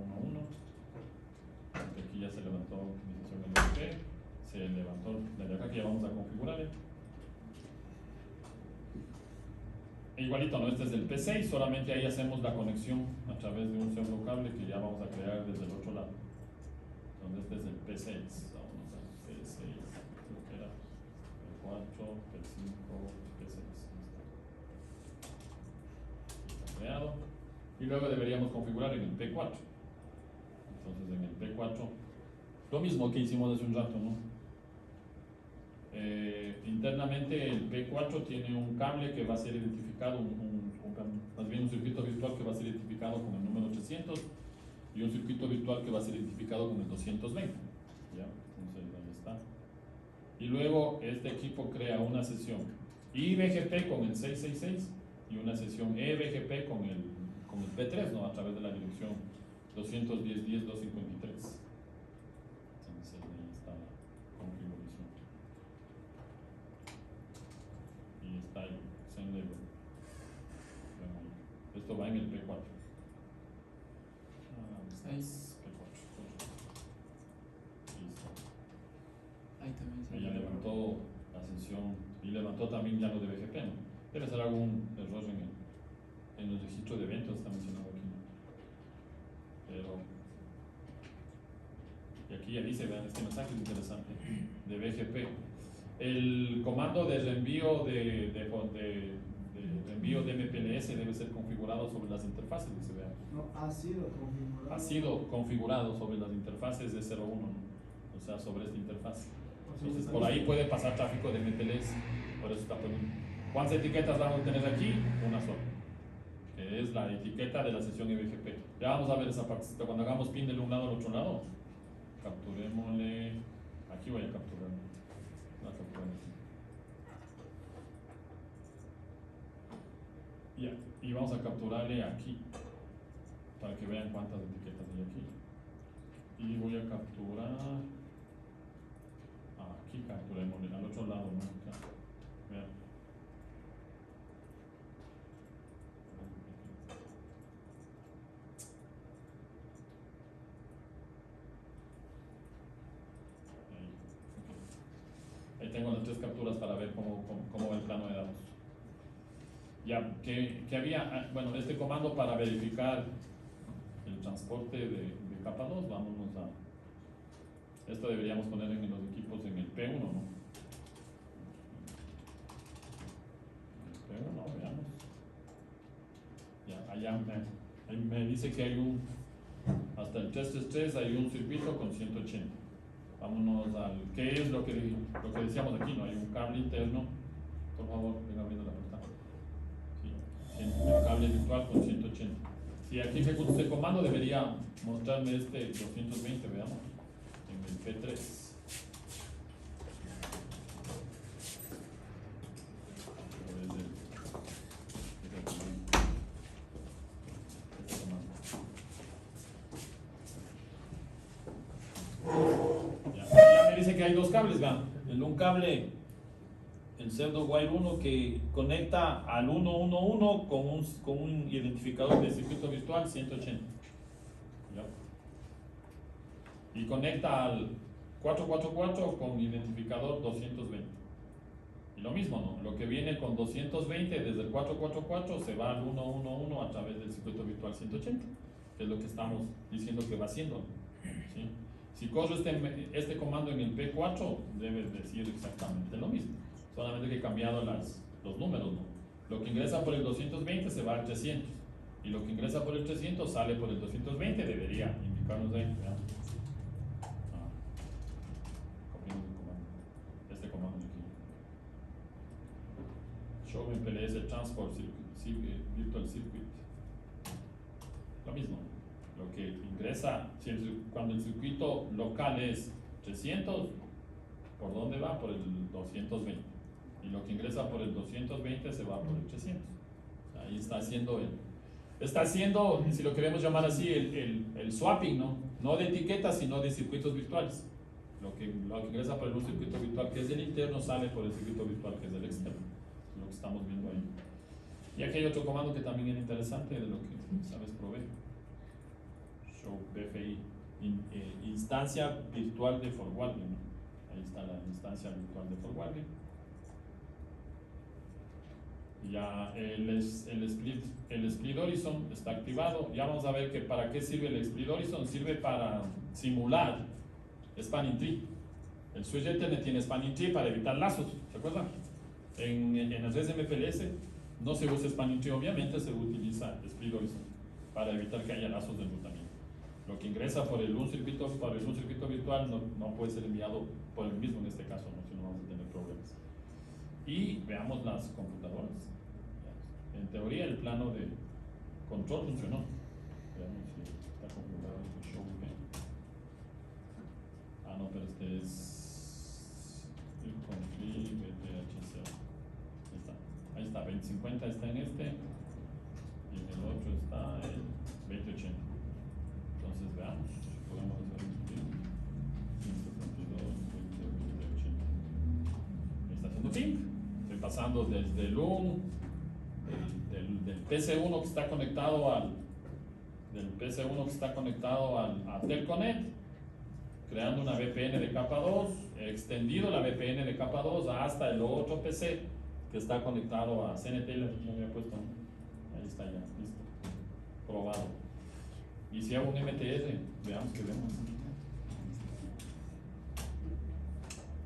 Speaker 1: Aquí ya se levantó mi sesión LDP, se levantó la de acá que ya vamos a configurar. Igualito, ¿no? Este es el P6, solamente ahí hacemos la conexión a través de un pseudocable que ya vamos a crear desde el otro lado. Entonces este es el P6, vamos a P6, creo que era P4, P5, P6. Está creado. Y luego deberíamos configurar en el P4. Entonces en el P4, lo mismo que hicimos hace un rato, ¿no? Internamente el P4 tiene un cable que va a ser identificado, más bien un circuito virtual que va a ser identificado con el número 300 y un circuito virtual que va a ser identificado con el 220. ¿Ya? Entonces ahí está. Y luego este equipo crea una sesión iBGP con el 666 y una sesión eBGP con el P3, ¿no? A través de la dirección 210.10.253. Entonces ahí está la configuración. Y está el sendero. Bueno, esto va en el P4.
Speaker 3: Ahí.
Speaker 1: P4. Listo.
Speaker 3: Ahí también se
Speaker 1: Ella levantó la sesión y levantó también ya lo de BGP, ¿no? Debe ser algún error en los registros de eventos, está mencionado aquí, ¿no? Pero y aquí ya dice, vean, este mensaje es interesante de BGP. El comando de reenvío de reenvío de MPLS debe ser configurado sobre las interfaces, dice, vean.
Speaker 2: No, ha sido configurado.
Speaker 1: Ha sido configurado sobre las interfaces de 01, ¿no? o sea, sobre esta interfaz.
Speaker 2: O sea,
Speaker 1: Entonces, por ahí puede pasar tráfico de MPLS, por eso está poniendo. ¿Cuántas etiquetas vamos a tener aquí? Una sola, que es la etiqueta de la sesión EBGP. Ya vamos a ver esa parte. Cuando hagamos pin del un lado al otro lado, capturémosle. Aquí voy a capturar. Voy a capturar aquí. Ya, y vamos a capturarle aquí, para que vean cuántas etiquetas hay aquí. Y voy a capturar. Aquí capturémosle, al otro lado, ¿no? Acá. Vean. Ahí tengo las 3 capturas para ver cómo va el plano de datos. Ya, que había, bueno, este comando para verificar el transporte de capa 2, vámonos a. Esto deberíamos poner en los equipos en el P1, ¿no? P1, veamos. Ya, allá me dice que hay hasta el 333 hay un circuito con 180. Vámonos al, ¿qué es lo que decíamos aquí? No hay un cable interno. Por favor, venga abriendo la puerta. Sí, el cable virtual con 180. Si aquí ejecuto este comando, debería mostrarme este 220, veamos, en el P3. Ya me dice que hay 2 cables, vean. Un cable, el pseudo wire 1 que conecta al 111 con un identificador de circuito virtual 180. ¿Ya? Y conecta al 444 con identificador 220. Y lo mismo, ¿no? Lo que viene con 220 desde el 444 se va al 111 a través del circuito virtual 180, que es lo que estamos diciendo que va haciendo, ¿sí? Si corro este comando en el P4, debe decir exactamente lo mismo, solamente que he cambiado los números, ¿no? Lo que ingresa por el 220 se va al 300, y lo que ingresa por el 300 sale por el 220, debería indicarnos ahí, ¿verdad? Copiamos el comando, este comando de aquí. Show MPLS Transport Virtual Circuit. Lo mismo. Lo que ingresa, cuando el circuito local es 300, ¿por dónde va? Por el 220. Y lo que ingresa por el 220 se va por el 300. Ahí está haciendo, si lo queremos llamar así, el swapping, ¿no? No de etiquetas, sino de circuitos virtuales. Lo que ingresa por un circuito virtual que es del interno sale por el circuito virtual que es del externo. Es lo que estamos viendo ahí. Y aquí hay otro comando que también es interesante de lo que sabes proveer. Show BFI, instancia virtual de forwarding, ¿no? Ahí está la instancia virtual de forwarding. Ya el split horizon está activado. Ya vamos a ver que para qué sirve el split horizon. Sirve para simular spanning tree. El switch Ethernet tiene spanning tree para evitar lazos, ¿se acuerdan? En las redes MPLS no se usa spanning tree, obviamente se utiliza split horizon para evitar que haya lazos de enrutamiento. Lo que ingresa por un circuito virtual no puede ser enviado por el mismo en este caso, ¿no? Si no vamos a tener problemas. Y veamos las computadoras. En teoría el plano de control funcionó. Veamos si está configurado el show. No, pero este es el config BTHC. Ahí está, 2050 está en este y en el otro está el 2080. Entonces veamos, podemos hacer un split 172, 2080. Ahí está haciendo ping. Estoy pasando desde el del PC1 que está conectado a Telconet, creando una VPN de capa 2, he extendido la VPN de capa 2 hasta el otro PC que está conectado a CNT, lo había puesto, ¿no? Ahí está ya, listo, probado. Y si hago un MTR, veamos que vemos.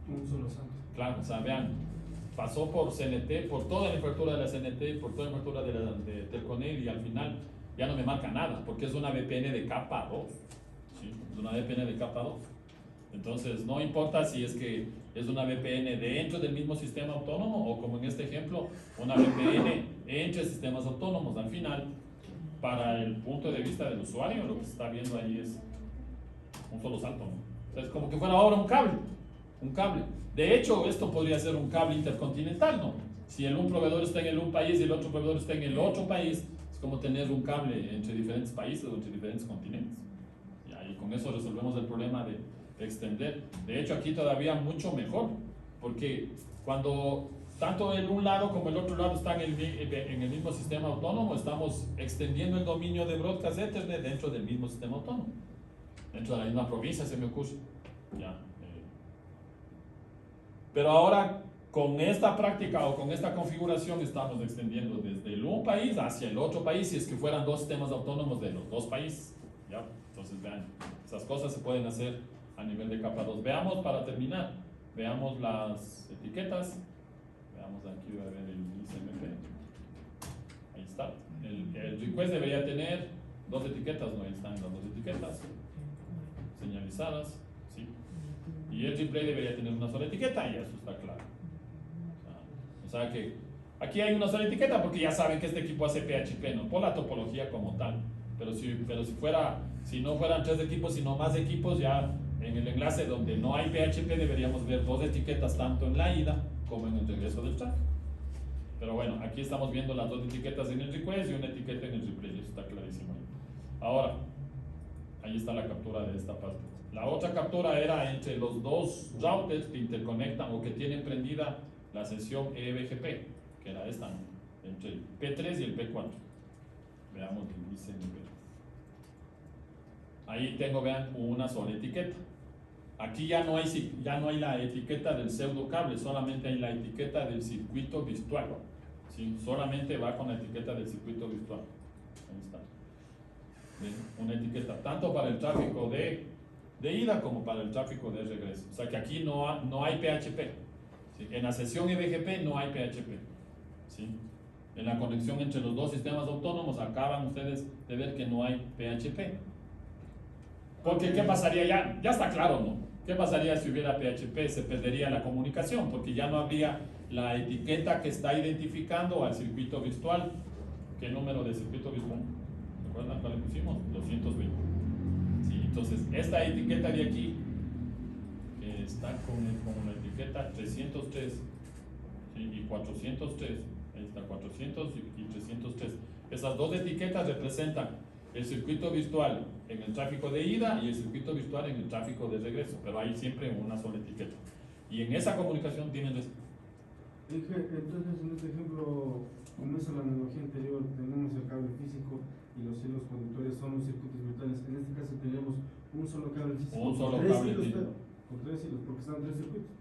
Speaker 2: Un solo santo.
Speaker 1: Claro, o sea, vean, pasó por CNT, por toda la infraestructura de la CNT, por toda la infraestructura de Telconet y al final ya no me marca nada, porque es una VPN de capa 2. ¿Sí? Es una VPN de capa 2. Entonces, no importa si es que es una VPN dentro del mismo sistema autónomo o como en este ejemplo, una VPN entre sistemas autónomos. Al final, para el punto de vista del usuario, lo que se está viendo ahí es un solo salto, ¿no? Entonces, como que fuera ahora un cable, un cable. De hecho, esto podría ser un cable intercontinental, ¿no? Si un proveedor está en el un país y el otro proveedor está en el otro país, es como tener un cable entre diferentes países o entre diferentes continentes. Y con eso resolvemos el problema de extender. De hecho, aquí todavía mucho mejor, porque cuando tanto el un lado como el otro lado están en el mismo sistema autónomo, estamos extendiendo el dominio de Broadcast Ethernet dentro del mismo sistema autónomo, dentro de la misma provincia, se me ocurre. Ya, pero ahora, con esta práctica o con esta configuración, estamos extendiendo desde el un país hacia el otro país, si es que fueran dos sistemas autónomos de los dos países. ¿Ya? Entonces, vean, esas cosas se pueden hacer a nivel de capa 2. Veamos para terminar, veamos las etiquetas. Veamos aquí, voy a ver el ICMP. Ahí está. El request debería tener dos etiquetas, ¿no? Ahí están las dos etiquetas señalizadas, ¿sí? Y el replay debería tener una sola etiqueta y eso está claro. O sea que aquí hay una sola etiqueta porque ya saben que este equipo hace PHP, no por la topología como tal. Pero si no fueran tres equipos, sino más equipos, ya en el enlace donde no hay PHP deberíamos ver dos etiquetas tanto en la ida como en el regreso del tráfico. Pero bueno, aquí estamos viendo las dos etiquetas en el request y una etiqueta en el replay, eso está clarísimo. Ahora, ahí está la captura de esta parte. La otra captura era entre los dos routers que interconectan o que tienen prendida la sesión EBGP, que era esta, ¿no? Entre el P3 y el P4. Veamos el ICMP. Ahí tengo, vean, una sola etiqueta. Aquí ya no hay la etiqueta del pseudo cable, solamente hay la etiqueta del circuito virtual. ¿Sí? Solamente va con la etiqueta del circuito virtual. Ahí está. ¿Ven? Una etiqueta tanto para el tráfico de ida como para el tráfico de regreso. O sea que aquí no hay PHP. ¿Sí? En la sesión EBGP no hay PHP. ¿Sí? En la conexión entre los dos sistemas autónomos acaban ustedes de ver que no hay PHP. Porque ¿qué pasaría ya? Ya está claro, ¿no? ¿Qué pasaría si hubiera PHP? Se perdería la comunicación porque ya no habría la etiqueta que está identificando al circuito virtual. ¿Qué número de circuito virtual? ¿Recuerdan cuál le pusimos? 220. Sí, entonces esta etiqueta de aquí que está con la etiqueta 303, ¿sí? Y 403. Ahí está 400 y 303. Esas dos etiquetas representan el circuito virtual en el tráfico de ida y el circuito virtual en el tráfico de regreso, pero hay siempre una sola etiqueta. Y en esa comunicación tienen...
Speaker 2: Entonces, en este ejemplo, como es la analogía anterior, tenemos el cable físico y los hilos conductores son los circuitos virtuales. En este caso tenemos un solo cable físico.
Speaker 1: Un solo
Speaker 2: tres
Speaker 1: cable
Speaker 2: hilos,
Speaker 1: físico.
Speaker 2: con tres hilos, porque están tres circuitos.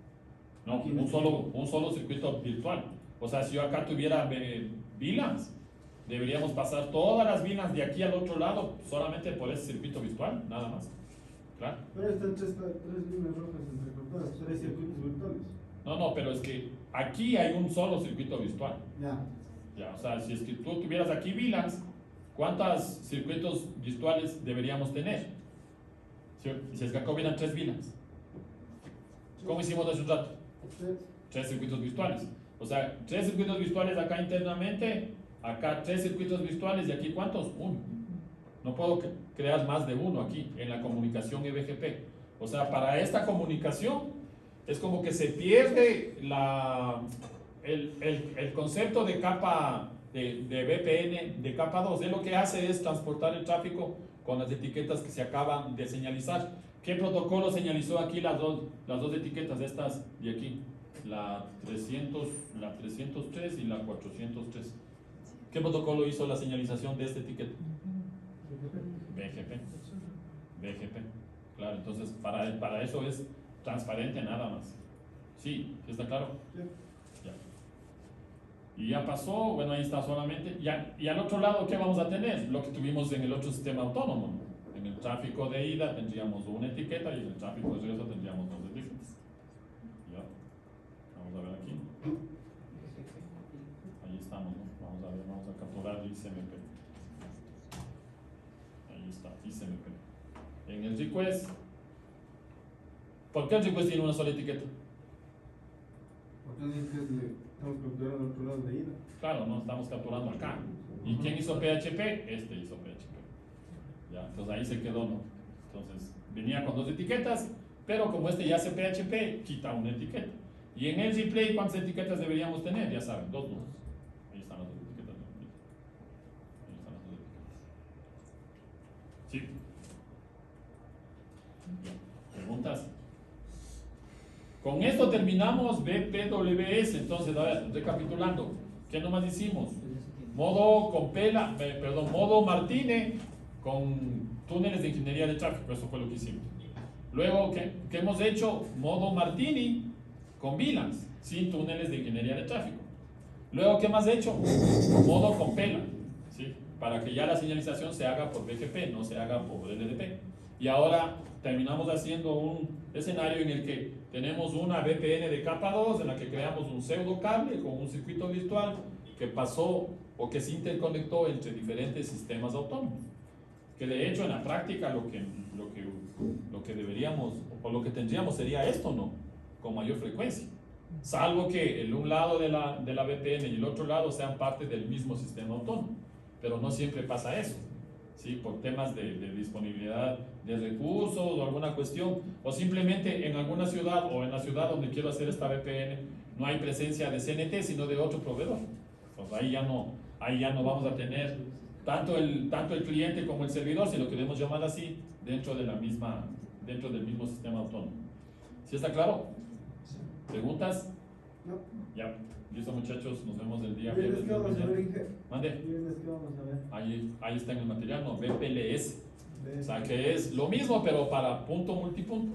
Speaker 1: No, un solo circuito virtual. O sea, si yo acá tuviera VLANs, deberíamos pasar todas las VLANs de aquí al otro lado solamente por ese circuito virtual, nada más. ¿Claro?
Speaker 2: Pero están tres líneas rojas entrecortadas, tres circuitos virtuales.
Speaker 1: No, pero es que aquí hay un solo circuito virtual.
Speaker 2: Ya.
Speaker 1: O sea, si es que tú tuvieras aquí VLANs, ¿cuántos circuitos virtuales deberíamos tener? Si es que acá hubieran tres VLANs. ¿Cómo hicimos hace un rato? Tres circuitos virtuales. O sea, tres circuitos virtuales acá internamente, acá tres circuitos virtuales y aquí ¿cuántos? Uno. No puedo crear más de uno aquí en la comunicación EBGP. O sea, para esta comunicación es como que se pierde el concepto de capa de VPN de capa 2. Lo que hace es transportar el tráfico con las etiquetas que se acaban de señalizar. ¿Qué protocolo señalizó aquí las dos etiquetas estas de aquí? La 303 y la 403. ¿Qué protocolo hizo la señalización de esta etiqueta? BGP. Claro, entonces para eso es transparente nada más. ¿Sí? ¿Está claro?
Speaker 2: Sí.
Speaker 1: Ya. Y ya pasó, bueno, ahí está solamente. Y al otro lado, ¿qué vamos a tener? Lo que tuvimos en el otro sistema autónomo, ¿no? En el tráfico de ida tendríamos una etiqueta y en el tráfico de regreso tendríamos dos etiquetas. ¿Ya? Vamos a ver aquí. Ahí estamos, ¿no? Vamos a capturar ICMP. Ahí está, ICMP. En el request ¿Por qué el request tiene una sola etiqueta?
Speaker 2: Porque es que estamos capturando al otro lado de ida.
Speaker 1: Claro, no estamos capturando acá. ¿Y quién hizo PHP? Este hizo PHP. Ya, entonces ahí se quedó, ¿no? Entonces, venía con dos etiquetas, pero como este ya hace PHP, quita una etiqueta. Y en el replay, ¿cuántas etiquetas deberíamos tener? Ya saben, dos nodos. Ahí están las dos etiquetas. Ahí están las dos etiquetas. ¿Sí? Ya. ¿Preguntas? Con esto terminamos BPWS. Entonces, a ver, recapitulando, ¿qué nomás hicimos? Modo Compela, modo Martínez con túneles de ingeniería de tráfico. Eso fue lo que hicimos. Luego, ¿qué hemos hecho? Modo Martini con VLANs, sin túneles de ingeniería de tráfico. Luego, ¿qué más he hecho? Modo Compela, ¿sí? Para que ya la señalización se haga por BGP, no se haga por LDP. Y ahora terminamos haciendo un escenario en el que tenemos una VPN de capa 2, en la que creamos un pseudo cable con un circuito virtual que pasó o que se interconectó entre diferentes sistemas autónomos. Que de hecho en la práctica lo que deberíamos o lo que tendríamos sería esto, ¿no? Con mayor frecuencia. Salvo que el un lado de la VPN y el otro lado sean parte del mismo sistema autónomo. Pero no siempre pasa eso, ¿sí? Por temas de disponibilidad de recursos o alguna cuestión, o simplemente en alguna ciudad o en la ciudad donde quiero hacer esta VPN no hay presencia de CNT sino de otro proveedor. Pues ahí ya no vamos a tener tanto el cliente como el servidor, si lo queremos llamar así, dentro del mismo sistema autónomo. ¿Sí está claro? ¿Preguntas?
Speaker 2: No.
Speaker 1: Ya, listo muchachos, nos vemos el día
Speaker 2: ¿Viernes
Speaker 1: viernes.
Speaker 2: qué vamos a ver, Inge?
Speaker 1: Mande.
Speaker 2: ¿Viernes qué vamos a ver?
Speaker 1: Ahí está en el material, ¿no? BPLS. O sea que es lo mismo, pero para punto multipunto.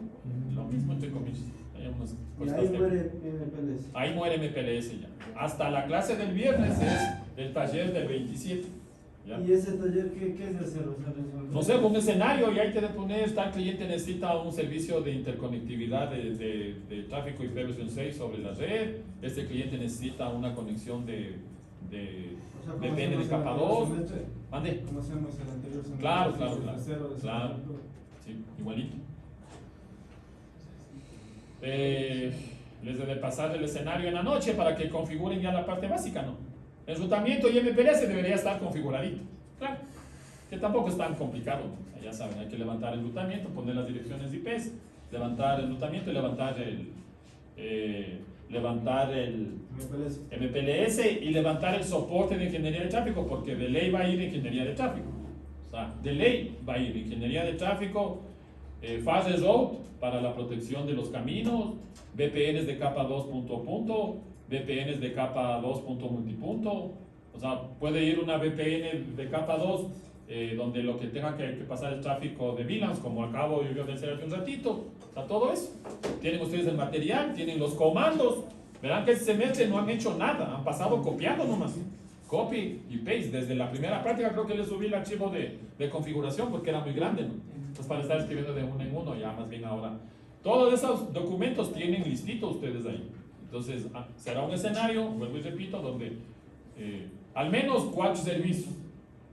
Speaker 1: Lo mismo entre comillas. Hay unas
Speaker 2: Y
Speaker 1: cositas
Speaker 2: ahí
Speaker 1: técnicas.
Speaker 2: muere MPLS.
Speaker 1: Ahí muere MPLS ya. Hasta la clase del viernes es el taller del 27. ¿Ya?
Speaker 2: ¿Y ese taller qué es de hacer? O sea, resolver.
Speaker 1: No sé, un escenario y hay que poner, tal cliente necesita un servicio de interconectividad de tráfico IP versión 6 sobre la red, este cliente necesita una conexión de
Speaker 2: O sea, ¿cómo
Speaker 1: VPN de
Speaker 2: hacemos
Speaker 1: capa
Speaker 2: el
Speaker 1: 2.
Speaker 2: anterior semestre?
Speaker 1: Mande.
Speaker 2: ¿Cómo hacemos el anterior semestre?
Speaker 1: Claro,
Speaker 2: Sí,
Speaker 1: claro,
Speaker 2: sí,
Speaker 1: claro.
Speaker 2: tercero de
Speaker 1: Claro.
Speaker 2: segundo.
Speaker 1: Sí, igualito. Les debe pasar el escenario en la noche para que configuren ya la parte básica, ¿no? El enrutamiento y MPLS debería estar configuradito. Claro, que tampoco es tan complicado. O sea, ya saben, hay que levantar el enrutamiento, poner las direcciones IPs, levantar el enrutamiento y levantar el
Speaker 2: MPLS.
Speaker 1: MPLS y levantar el soporte de ingeniería de tráfico, porque de ley va a ir ingeniería de tráfico. O sea, de ley va a ir ingeniería de tráfico, fase road para la protección de los caminos, VPNs de capa 2 punto a punto, VPNs de capa 2 punto multipunto. O sea, puede ir una VPN de capa 2 donde lo que tenga que pasar el tráfico de VLANs, como acabo yo de hacer hace un ratito. O sea, todo eso. Tienen ustedes el material, tienen los comandos. Verán que este semestre no han hecho nada, han pasado copiando nomás. Copy y paste. Desde la primera práctica creo que les subí el archivo de configuración porque era muy grande, ¿no? Entonces para estar escribiendo de uno en uno, ya más bien ahora. Todos esos documentos tienen listito ustedes ahí. Entonces será un escenario, vuelvo y repito, donde al menos 4 servicios,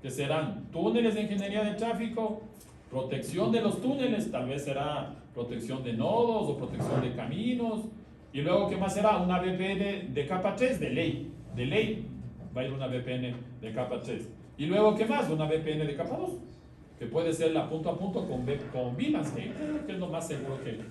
Speaker 1: que serán túneles de ingeniería de tráfico, protección de los túneles, tal vez será protección de nodos o protección de caminos, y luego, ¿qué más será? Una VPN de capa 3 de ley va a ir una VPN de capa 3, y luego, ¿qué más? Una VPN de capa 2, que puede ser la punto a punto con VLANs, que es lo más seguro que irá.